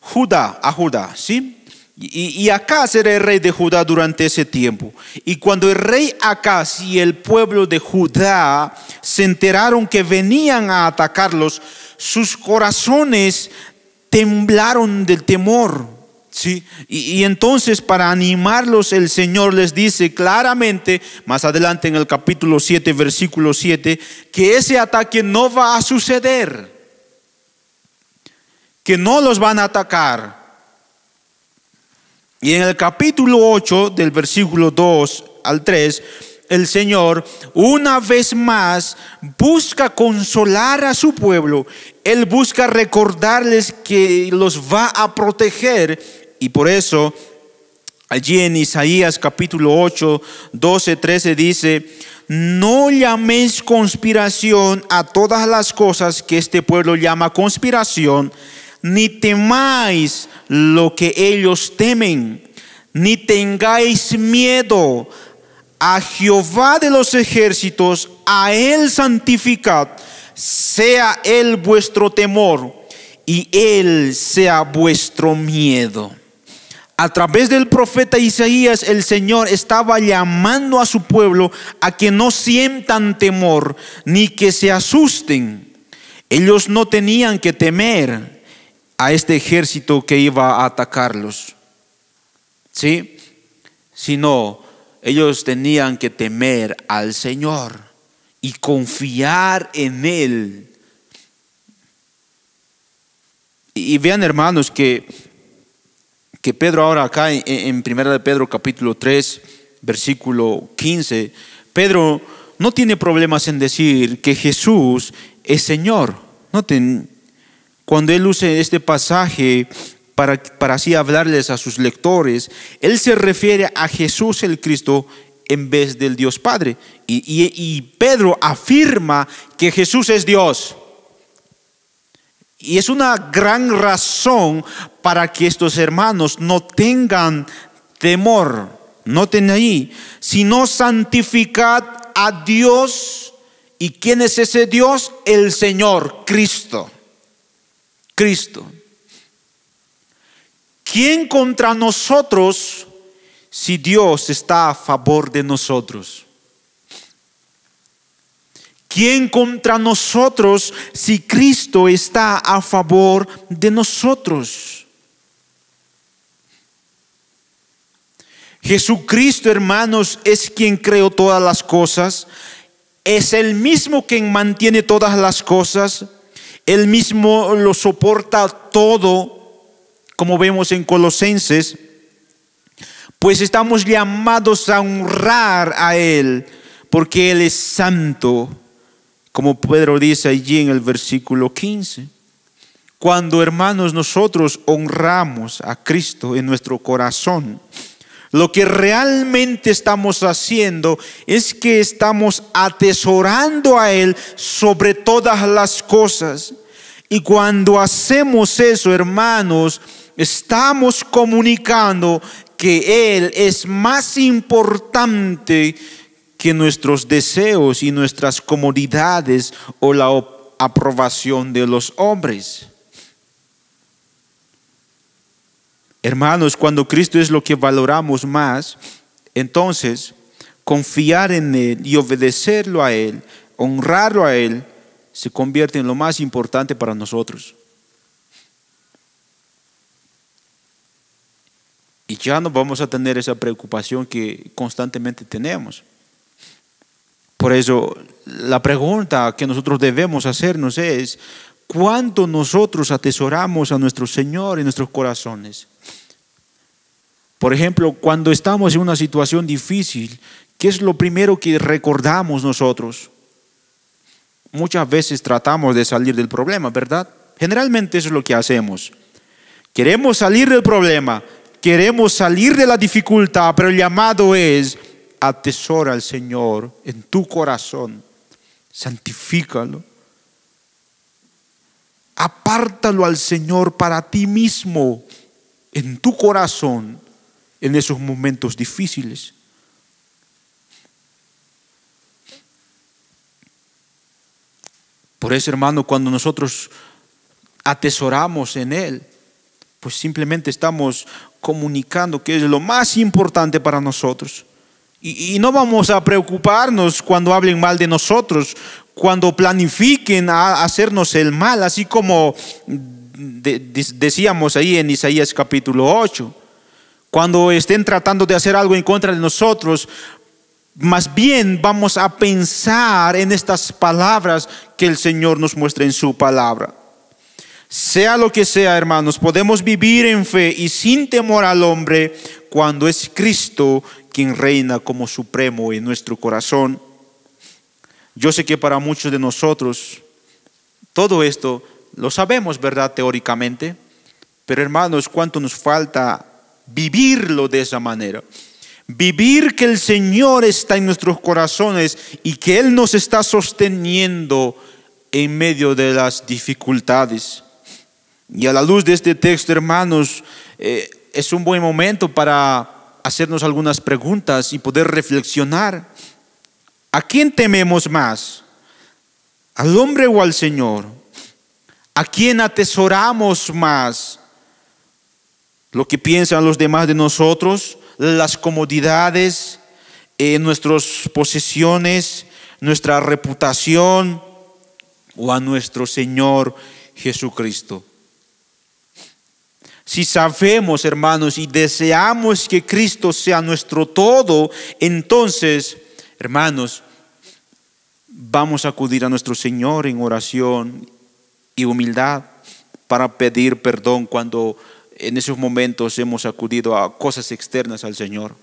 a Judá, ¿sí? Y Acaz era el rey de Judá durante ese tiempo. Y cuando el rey Acaz y el pueblo de Judá se enteraron que venían a atacarlos, sus corazones temblaron del temor, ¿sí? Y entonces, para animarlos, el Señor les dice claramente, más adelante en el capítulo 7, versículo 7, que ese ataque no va a suceder, que no los van a atacar. Y en el capítulo 8, del versículo 2 al 3, el Señor una vez más busca consolar a su pueblo. Él busca recordarles que los va a proteger. Y por eso allí en Isaías capítulo 8, 12, 13 dice: no llaméis conspiración a todas las cosas que este pueblo llama conspiración, ni temáis lo que ellos temen, ni tengáis miedo. A Jehová de los ejércitos, a Él santificad, sea Él vuestro temor y Él sea vuestro miedo. A través del profeta Isaías, el Señor estaba llamando a su pueblo a que no sientan temor ni que se asusten. Ellos no tenían que temer a este ejército que iba a atacarlos, ¿sí? Sino ellos tenían que temer al Señor y confiar en Él. Y vean, hermanos, que Pedro ahora acá en 1 de Pedro capítulo 3 versículo 15, Pedro no tiene problemas en decir que Jesús es Señor. Noten, cuando él usa este pasaje para así hablarles a sus lectores, él se refiere a Jesús el Cristo en vez del Dios Padre. Y Pedro afirma que Jesús es Dios. Y es una gran razón para que estos hermanos no tengan temor. Noten ahí, sino santificad a Dios. ¿Y quién es ese Dios? El Señor, Cristo. Cristo. ¿Quién contra nosotros si Dios está a favor de nosotros? ¿Quién contra nosotros si Cristo está a favor de nosotros? Jesucristo, hermanos, es quien creó todas las cosas. Es el mismo quien mantiene todas las cosas. Él mismo lo soporta todo, como vemos en Colosenses. Pues estamos llamados a honrar a Él, porque Él es santo, como Pedro dice allí en el versículo 15. Cuando, hermanos, nosotros honramos a Cristo en nuestro corazón, lo que realmente estamos haciendo es que estamos atesorando a Él sobre todas las cosas. Y cuando hacemos eso, hermanos, estamos comunicando que Él es más importante que nuestros deseos y nuestras comodidades o la aprobación de los hombres. Hermanos, cuando Cristo es lo que valoramos más, entonces confiar en Él y obedecerlo a Él, honrarlo a Él, se convierte en lo más importante para nosotros. Y ya no vamos a tener esa preocupación que constantemente tenemos. Por eso, la pregunta que nosotros debemos hacernos es: ¿cuánto nosotros atesoramos a nuestro Señor en nuestros corazones? Por ejemplo, cuando estamos en una situación difícil, ¿qué es lo primero que recordamos nosotros? Muchas veces tratamos de salir del problema, ¿verdad? Generalmente eso es lo que hacemos. Queremos salir del problema, queremos salir de la dificultad, pero el llamado es: atesora al Señor en tu corazón, santifícalo, apártalo al Señor para ti mismo, en tu corazón, en esos momentos difíciles. Por eso, hermano, cuando nosotros atesoramos en Él, pues simplemente estamos comunicando que es lo más importante para nosotros. Y no vamos a preocuparnos cuando hablen mal de nosotros, cuando planifiquen a hacernos el mal, así como decíamos ahí en Isaías capítulo 8. Cuando estén tratando de hacer algo en contra de nosotros, más bien vamos a pensar en estas palabras que el Señor nos muestra en su palabra. Sea lo que sea, hermanos, podemos vivir en fe y sin temor al hombre cuando es Cristo quien reina como supremo en nuestro corazón. Yo sé que para muchos de nosotros todo esto lo sabemos, ¿verdad? Teóricamente. Pero, hermanos, ¿cuánto nos falta vivirlo de esa manera? Vivir que el Señor está en nuestros corazones y que Él nos está sosteniendo en medio de las dificultades. Y a la luz de este texto, hermanos, es un buen momento para hacernos algunas preguntas y poder reflexionar. ¿A quién tememos más? ¿Al hombre o al Señor? ¿A quién atesoramos más? ¿Lo que piensan los demás de nosotros? ¿Las comodidades? ¿Nuestras posesiones? ¿Nuestra reputación? ¿O a nuestro Señor Jesucristo? Si sabemos, hermanos, y deseamos que Cristo sea nuestro todo, entonces, hermanos, vamos a acudir a nuestro Señor en oración y humildad para pedir perdón cuando en esos momentos hemos acudido a cosas externas al Señor.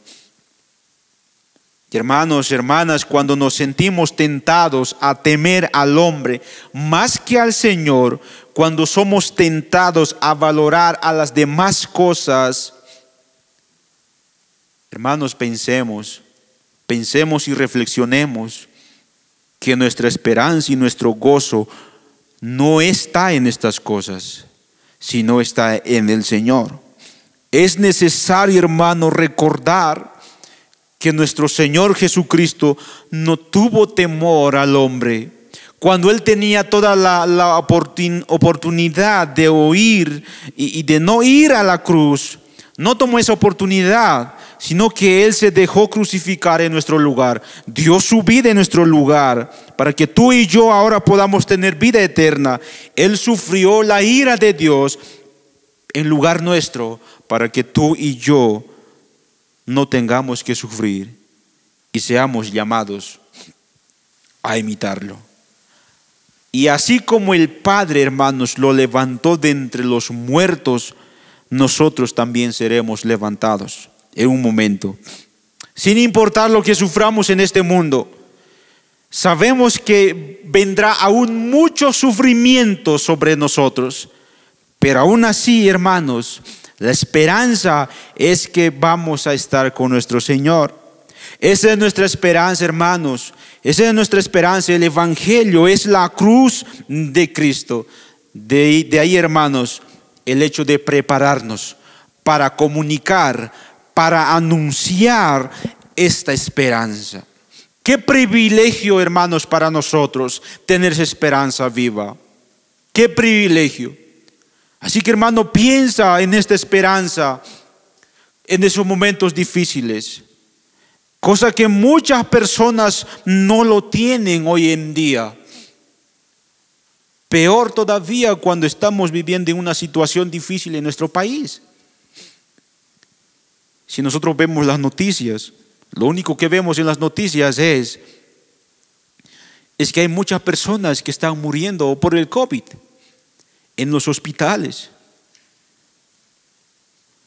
Y hermanos, hermanas, cuando nos sentimos tentados a temer al hombre más que al Señor, cuando somos tentados a valorar a las demás cosas, hermanos, pensemos y reflexionemos que nuestra esperanza y nuestro gozo no está en estas cosas, sino está en el Señor. Es necesario, hermano, recordar que nuestro Señor Jesucristo no tuvo temor al hombre. Cuando Él tenía toda la oportunidad de oír y de no ir a la cruz, no tomó esa oportunidad, sino que Él se dejó crucificar en nuestro lugar. Dio su vida en nuestro lugar para que tú y yo ahora podamos tener vida eterna. Él sufrió la ira de Dios en lugar nuestro para que tú y yo no tengamos que sufrir y seamos llamados a imitarlo. Y así como el Padre, hermanos, lo levantó de entre los muertos, nosotros también seremos levantados en un momento. Sin importar lo que suframos en este mundo, sabemos que vendrá aún mucho sufrimiento sobre nosotros. Pero aún así, hermanos, la esperanza es que vamos a estar con nuestro Señor. Esa es nuestra esperanza, hermanos. Esa es nuestra esperanza. El Evangelio es la cruz de Cristo. De ahí, hermanos, el hecho de prepararnos para comunicar, para anunciar esta esperanza. Qué privilegio, hermanos, para nosotros tener esa esperanza viva. Qué privilegio. Así que, hermano, piensa en esta esperanza en esos momentos difíciles, cosa que muchas personas no lo tienen hoy en día. Peor todavía cuando estamos viviendo en una situación difícil en nuestro país. Si nosotros vemos las noticias, lo único que vemos en las noticias es que hay muchas personas que están muriendo por el COVID en los hospitales.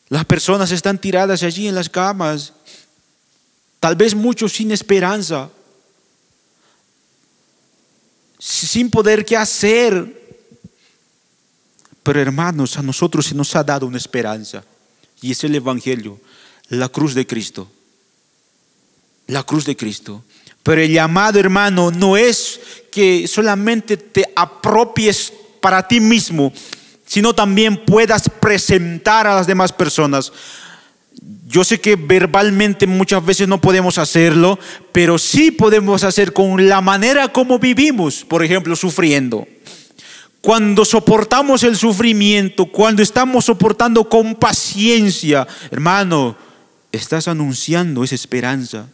Las personas están tiradas allí en las camas, tal vez muchos sin esperanza, sin poder qué hacer. Pero hermanos, a nosotros se nos ha dado una esperanza, y es el Evangelio, la cruz de Cristo. La cruz de Cristo. Pero el llamado, hermano, no es que solamente te apropies para ti mismo, sino también puedas presentar a las demás personas. Yo sé que verbalmente muchas veces no podemos hacerlo, pero sí podemos hacer con la manera como vivimos, por ejemplo, sufriendo. Cuando soportamos el sufrimiento, cuando estamos soportando con paciencia, hermano, estás anunciando esa esperanza.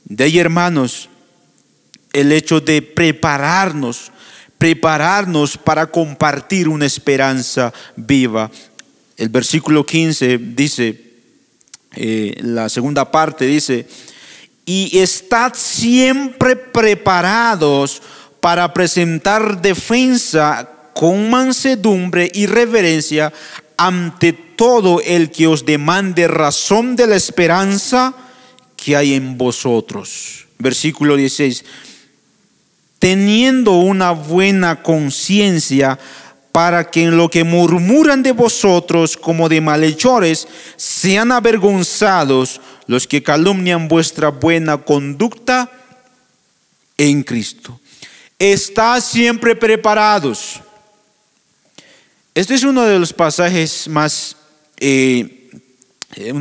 De ahí, hermanos, el hecho de prepararnos para compartir una esperanza viva. El versículo 15 dice, la segunda parte dice: y estad siempre preparados para presentar defensa con mansedumbre y reverencia ante todo el que os demande razón de la esperanza que hay en vosotros. Versículo 16: teniendo una buena conciencia, para que en lo que murmuran de vosotros como de malhechores sean avergonzados los que calumnian vuestra buena conducta en Cristo. Estad siempre preparados. Este es uno de los pasajes uno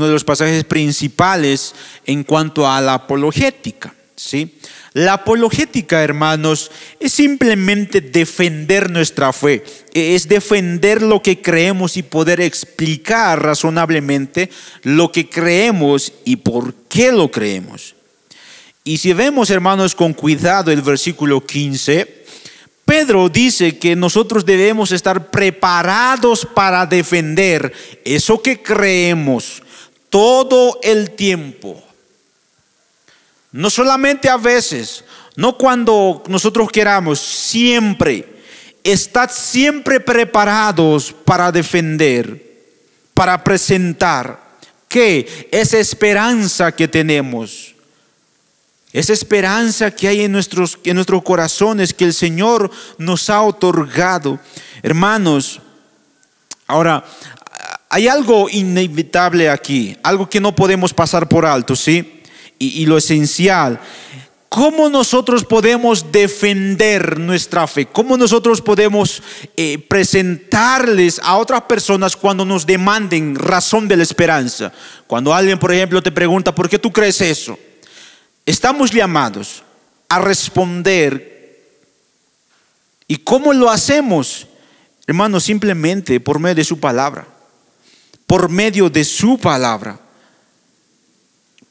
de los pasajes principales en cuanto a la apologética, ¿sí? La apologética, hermanos, es simplemente defender nuestra fe, es defender lo que creemos y poder explicar razonablemente lo que creemos y por qué lo creemos. Y si vemos, hermanos, con cuidado el versículo 15, Pedro dice que nosotros debemos estar preparados para defender eso que creemos todo el tiempo. No solamente a veces, no cuando nosotros queramos, siempre. Estad siempre preparados para defender, para presentar ¿qué? Esa esperanza que tenemos. Esa esperanza que hay en nuestros corazones, que el Señor nos ha otorgado. Hermanos, ahora, hay algo inevitable aquí, algo que no podemos pasar por alto, ¿sí? Y lo esencial: ¿cómo nosotros podemos defender nuestra fe? ¿Cómo nosotros podemos presentarles a otras personas cuando nos demanden razón de la esperanza? Cuando alguien, por ejemplo, te pregunta: ¿por qué tú crees eso? Estamos llamados a responder. ¿Y cómo lo hacemos? Hermanos, simplemente por medio de su palabra. Por medio de su palabra.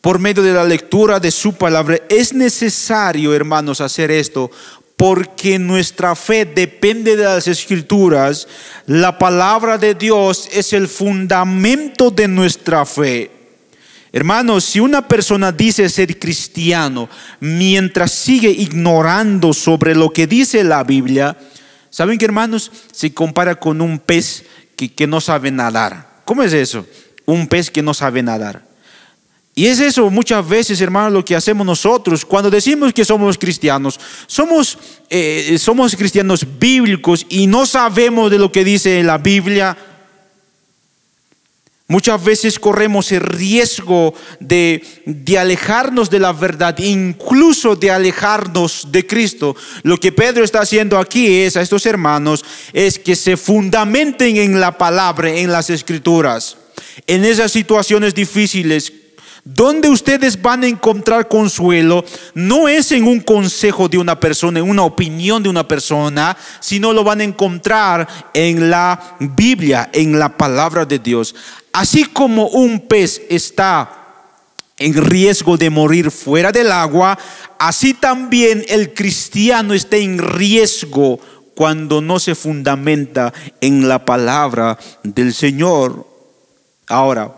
Por medio de la lectura de su palabra. Es necesario, hermanos, hacer esto, porque nuestra fe depende de las Escrituras. La palabra de Dios es el fundamento de nuestra fe. Hermanos, si una persona dice ser cristiano mientras sigue ignorando sobre lo que dice la Biblia, ¿saben qué, hermanos? Se compara con un pez que no sabe nadar. ¿Cómo es eso? Un pez que no sabe nadar. Y es eso muchas veces, hermanos, lo que hacemos nosotros cuando decimos que somos cristianos. Somos cristianos bíblicos y no sabemos de lo que dice la Biblia. Muchas veces corremos el riesgo de alejarnos de la verdad, incluso de alejarnos de Cristo. Lo que Pedro está haciendo aquí es, a estos hermanos, es que se fundamenten en la palabra, en las escrituras. En esas situaciones difíciles, donde ustedes van a encontrar consuelo, no es en un consejo de una persona, en una opinión de una persona, sino lo van a encontrar en la Biblia, en la palabra de Dios. Así como un pez está en riesgo de morir fuera del agua, así también el cristiano está en riesgo cuando no se fundamenta en la palabra del Señor. Ahora,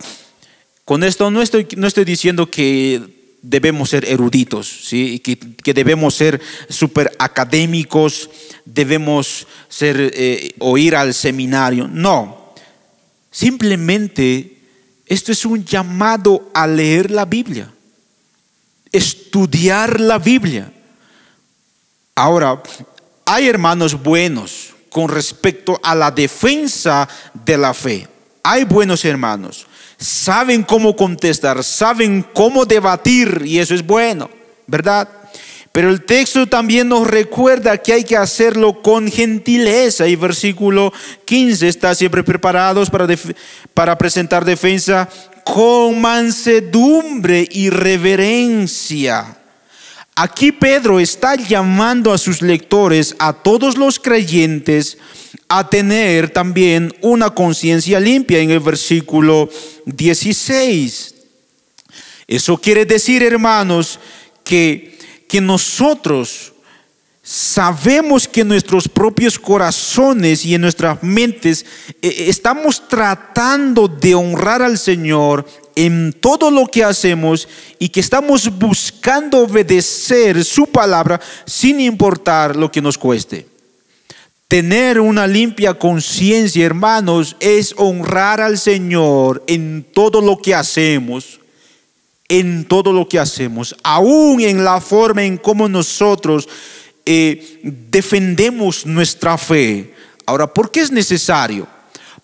con esto no estoy diciendo que debemos ser eruditos, ¿sí? que debemos ser súper académicos, debemos o ir al seminario. No. Simplemente esto es un llamado a leer la Biblia, estudiar la Biblia. Ahora, hay hermanos buenos con respecto a la defensa de la fe. Hay buenos hermanos, saben cómo contestar, saben cómo debatir, y eso es bueno, ¿verdad? Pero el texto también nos recuerda que hay que hacerlo con gentileza. Y versículo 15, está siempre preparados para presentar defensa con mansedumbre y reverencia. Aquí Pedro está llamando a sus lectores, a todos los creyentes, a tener también una conciencia limpia en el versículo 16. Eso quiere decir, hermanos, que nosotros sabemos que en nuestros propios corazones y en nuestras mentes estamos tratando de honrar al Señor en todo lo que hacemos y que estamos buscando obedecer su palabra sin importar lo que nos cueste. Tener una limpia conciencia, hermanos, es honrar al Señor en todo lo que hacemos. En todo lo que hacemos, aún en la forma en cómo nosotros defendemos nuestra fe. Ahora, ¿por qué es necesario?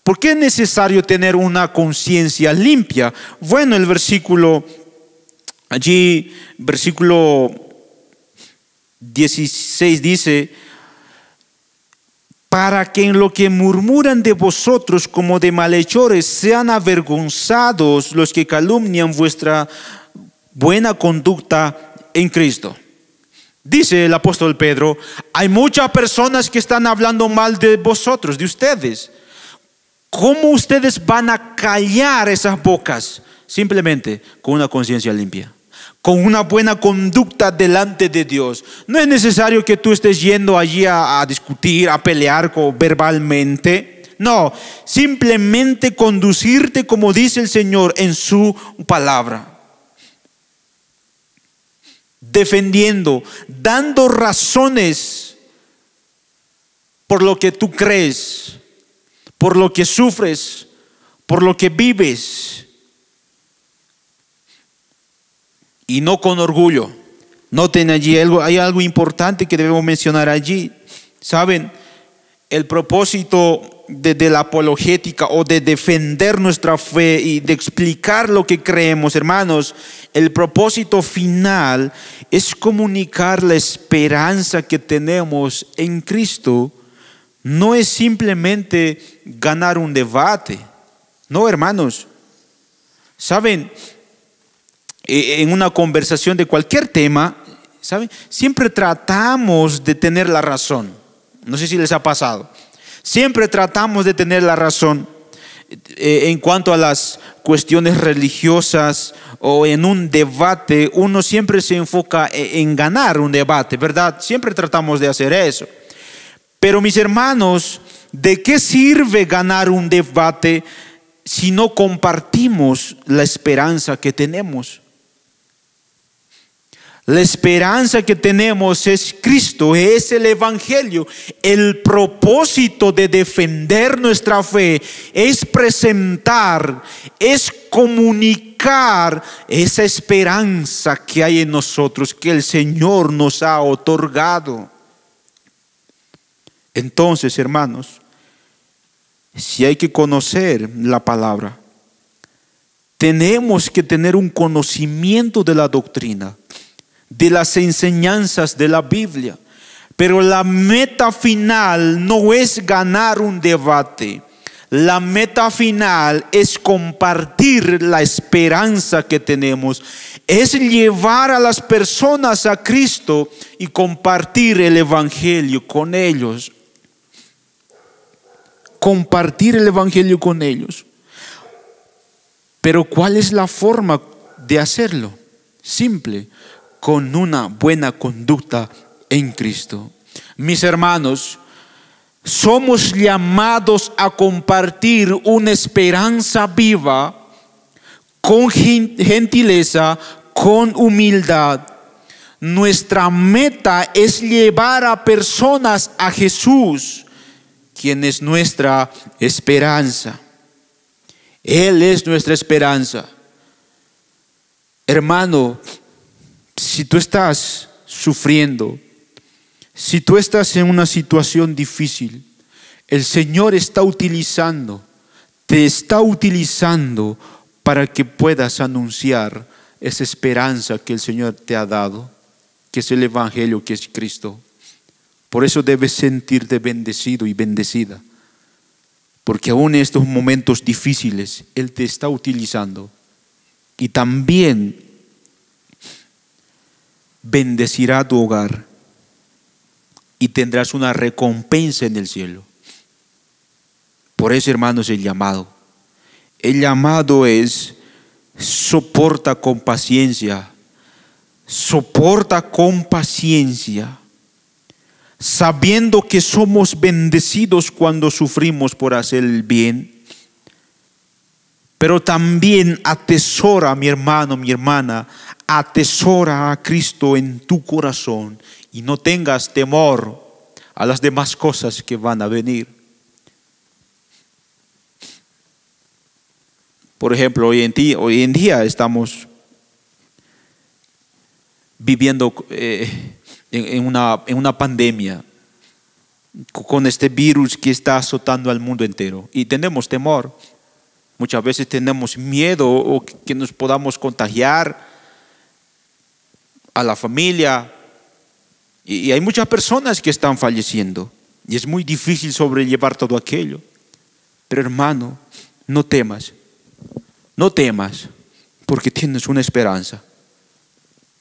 ¿Por qué es necesario tener una conciencia limpia? Bueno, el versículo 16 dice: para que en lo que murmuran de vosotros como de malhechores sean avergonzados los que calumnian vuestra buena conducta en Cristo. Dice el apóstol Pedro, hay muchas personas que están hablando mal de vosotros, de ustedes. ¿Cómo ustedes van a callar esas bocas? Simplemente con una conciencia limpia, con una buena conducta delante de Dios. No es necesario que tú estés yendo allí a discutir, a pelear verbalmente. No, simplemente conducirte como dice el Señor en su palabra. Defendiendo, dando razones por lo que tú crees, por lo que sufres, por lo que vives. Y no con orgullo. Noten allí hay algo importante que debemos mencionar allí. Saben, el propósito de la apologética o de defender nuestra fe y de explicar lo que creemos, hermanos, el propósito final es comunicar la esperanza que tenemos en Cristo. No es simplemente ganar un debate. No, hermanos. Saben, en una conversación de cualquier tema, ¿saben? Siempre tratamos de tener la razón. No sé si les ha pasado. Siempre tratamos de tener la razón en cuanto a las cuestiones religiosas o en un debate. Uno siempre se enfoca en ganar un debate, ¿verdad? Siempre tratamos de hacer eso. Pero mis hermanos, ¿de qué sirve ganar un debate si no compartimos la esperanza que tenemos? La esperanza que tenemos es Cristo, es el Evangelio. El propósito de defender nuestra fe es presentar, es comunicar esa esperanza que hay en nosotros, que el Señor nos ha otorgado. Entonces, hermanos, si hay que conocer la palabra, tenemos que tener un conocimiento de la doctrina, de las enseñanzas de la Biblia. Pero la meta final no es ganar un debate. La meta final es compartir la esperanza que tenemos. Es llevar a las personas a Cristo y compartir el Evangelio con ellos. Compartir el Evangelio con ellos. Pero ¿cuál es la forma de hacerlo? Simple, con una buena conducta en Cristo. Mis hermanos, somos llamados a compartir una esperanza viva con gentileza, con humildad. Nuestra meta es llevar a personas a Jesús, quien es nuestra esperanza. Él es nuestra esperanza. Hermano, si tú estás sufriendo, si tú estás en una situación difícil, el Señor te está utilizando para que puedas anunciar esa esperanza que el Señor te ha dado, que es el Evangelio, que es Cristo. Por eso debes sentirte bendecido y bendecida. Porque aún en estos momentos difíciles, Él te está utilizando. Y también bendecirá tu hogar. Y tendrás una recompensa en el cielo. Por eso, hermanos, el llamado. El llamado es: soporta con paciencia. Soporta con paciencia. Sabiendo que somos bendecidos cuando sufrimos por hacer el bien. Pero también atesora, mi hermano, mi hermana, atesora a Cristo en tu corazón. Y no tengas temor a las demás cosas que van a venir. Por ejemplo, hoy en día estamos viviendo en una pandemia, con este virus que está azotando al mundo entero. Y tenemos temor. Muchas veces tenemos miedo o que nos podamos contagiar a la familia. Y hay muchas personas que están falleciendo. Y es muy difícil sobrellevar todo aquello. Pero hermano, no temas. No temas, porque tienes una esperanza.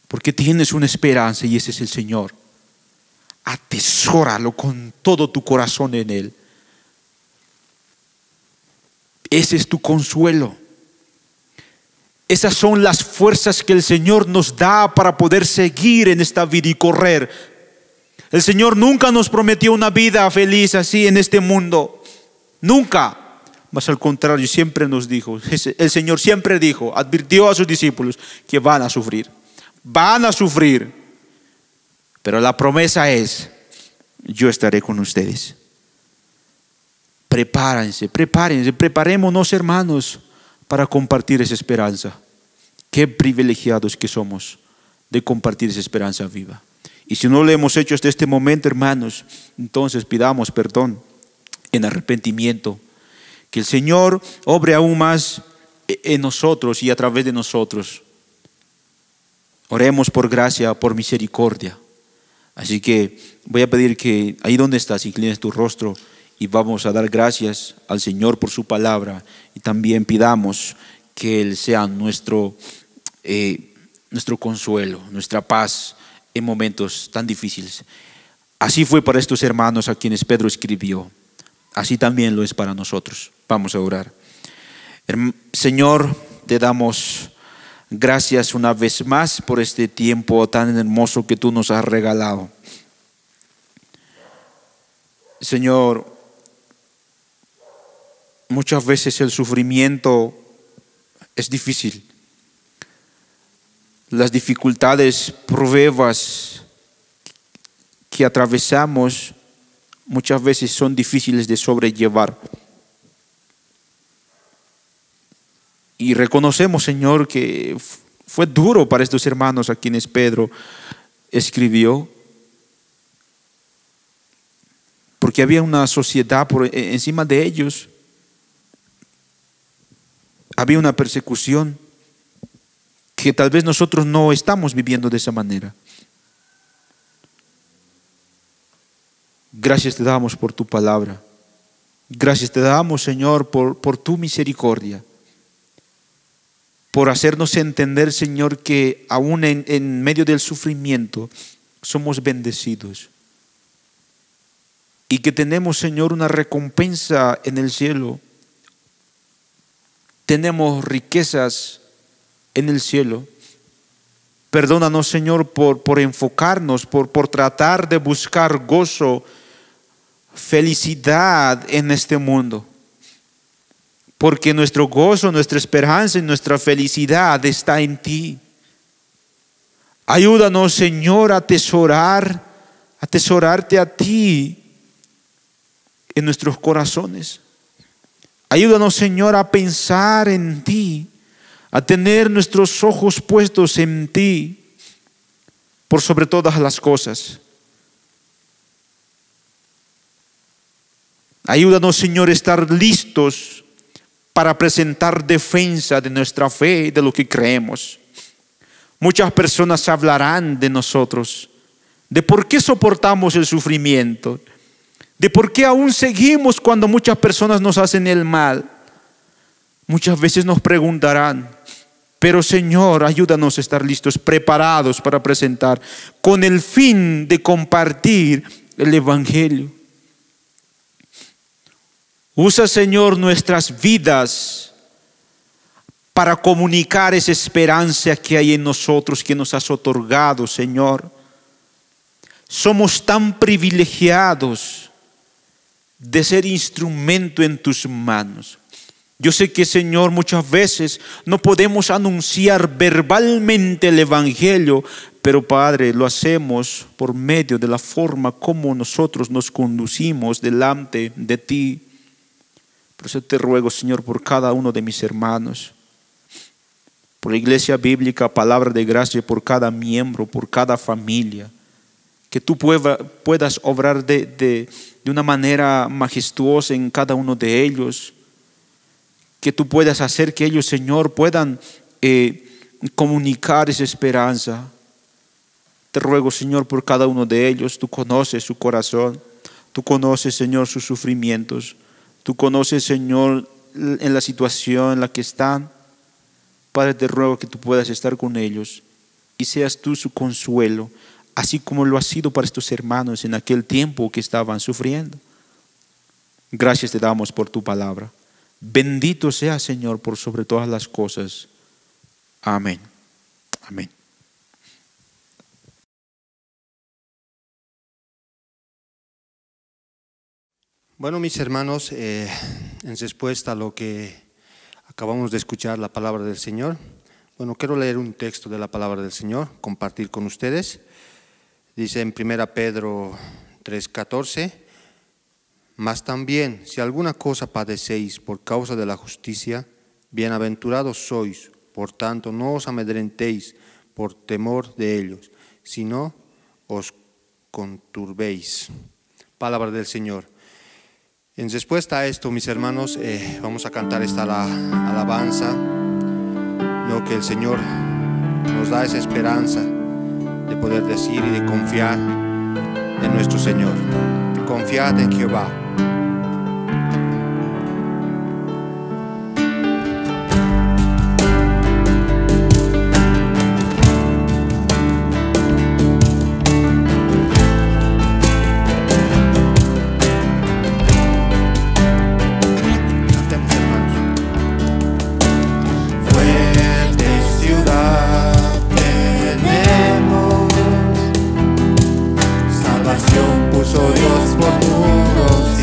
Porque tienes una esperanza y ese es el Señor. Atesóralo con todo tu corazón en Él. Ese es tu consuelo. Esas son las fuerzas que el Señor nos da para poder seguir en esta vida y correr. El Señor nunca nos prometió una vida feliz así en este mundo. Nunca. Mas al contrario, siempre nos dijo, el Señor siempre dijo, advirtió a sus discípulos que van a sufrir. Van a sufrir. Pero la promesa es: yo estaré con ustedes. Prepárense, preparémonos, hermanos, para compartir esa esperanza. Qué privilegiados que somos de compartir esa esperanza viva. Y si no lo hemos hecho hasta este momento, hermanos, entonces pidamos perdón en arrepentimiento. Que el Señor obre aún más en nosotros y a través de nosotros. Oremos por gracia, por misericordia. Así que voy a pedir que ahí donde estás inclines tu rostro y vamos a dar gracias al Señor por su palabra. Y también pidamos que Él sea nuestro consuelo, nuestra paz en momentos tan difíciles. Así fue para estos hermanos a quienes Pedro escribió. Así también lo es para nosotros. Vamos a orar. Señor, te damos gracias una vez más por este tiempo tan hermoso que tú nos has regalado. Señor, muchas veces el sufrimiento es difícil. Las dificultades, pruebas que atravesamos muchas veces son difíciles de sobrellevar. Y reconocemos, Señor, que fue duro para estos hermanos a quienes Pedro escribió. Porque había una sociedad por encima de ellos. había una persecución que tal vez nosotros no estamos viviendo de esa manera. Gracias te damos por tu palabra. Gracias te damos, Señor, por tu misericordia. Por hacernos entender, Señor, que aún en medio del sufrimiento somos bendecidos. Y que tenemos, Señor, una recompensa en el cielo. Tenemos riquezas en el cielo. Perdónanos, Señor, por enfocarnos, por tratar de buscar gozo, felicidad en este mundo. Porque nuestro gozo, nuestra esperanza y nuestra felicidad está en ti. Ayúdanos, Señor, a atesorarte a ti en nuestros corazones. Ayúdanos, Señor, a pensar en ti, a tener nuestros ojos puestos en ti por sobre todas las cosas. Ayúdanos, Señor, a estar listos para presentar defensa de nuestra fe y de lo que creemos. Muchas personas hablarán de nosotros, de por qué soportamos el sufrimiento, de por qué aún seguimos cuando muchas personas nos hacen el mal. Muchas veces nos preguntarán, pero Señor, ayúdanos a estar listos, preparados para presentar, con el fin de compartir el Evangelio. Usa, Señor, nuestras vidas para comunicar esa esperanza que hay en nosotros, que nos has otorgado, Señor. Somos tan privilegiados de ser instrumento en tus manos. Yo sé que, Señor, muchas veces no podemos anunciar verbalmente el Evangelio, pero, Padre, lo hacemos por medio de la forma como nosotros nos conducimos delante de ti. Por eso te ruego, Señor, por cada uno de mis hermanos, por la iglesia bíblica, palabra de gracia, por cada miembro, por cada familia, que tú puedas obrar de una manera majestuosa en cada uno de ellos, que tú puedas hacer que ellos, Señor, puedan comunicar esa esperanza. Te ruego, Señor, por cada uno de ellos. Tú conoces su corazón, tú conoces, Señor, sus sufrimientos. Tú conoces, Señor, en la situación en la que están. Padre, te ruego que tú puedas estar con ellos y seas tú su consuelo, así como lo has sido para estos hermanos en aquel tiempo que estaban sufriendo. Gracias te damos por tu palabra. Bendito sea, Señor, por sobre todas las cosas. Amén. Amén. Bueno, mis hermanos, en respuesta a lo que acabamos de escuchar, la palabra del Señor, bueno, quiero leer un texto de la palabra del Señor, compartir con ustedes. Dice en 1 Pedro 3:14, mas también, si alguna cosa padecéis por causa de la justicia, bienaventurados sois. Por tanto, no os amedrentéis por temor de ellos, sino os conturbéis. Palabra del Señor. En respuesta a esto, mis hermanos, vamos a cantar esta alabanza, ¿no? Que el Señor nos da esa esperanza de poder decir y de confiar en nuestro Señor. Confiad en Jehová. Puso Dios por muros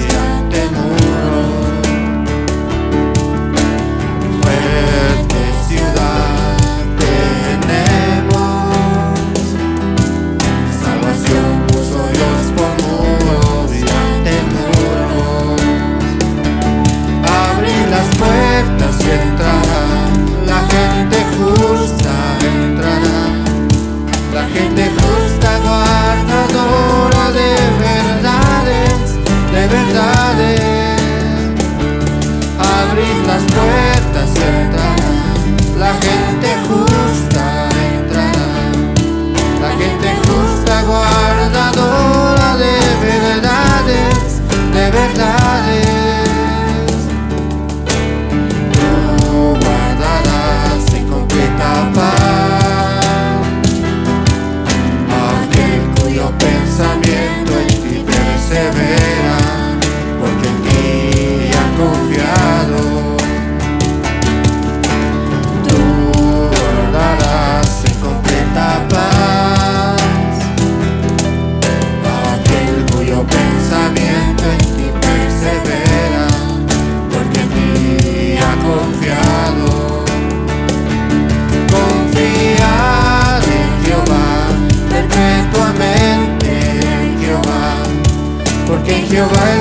confiado. Confiad en Jehová, perpetuamente en Jehová, porque en Jehová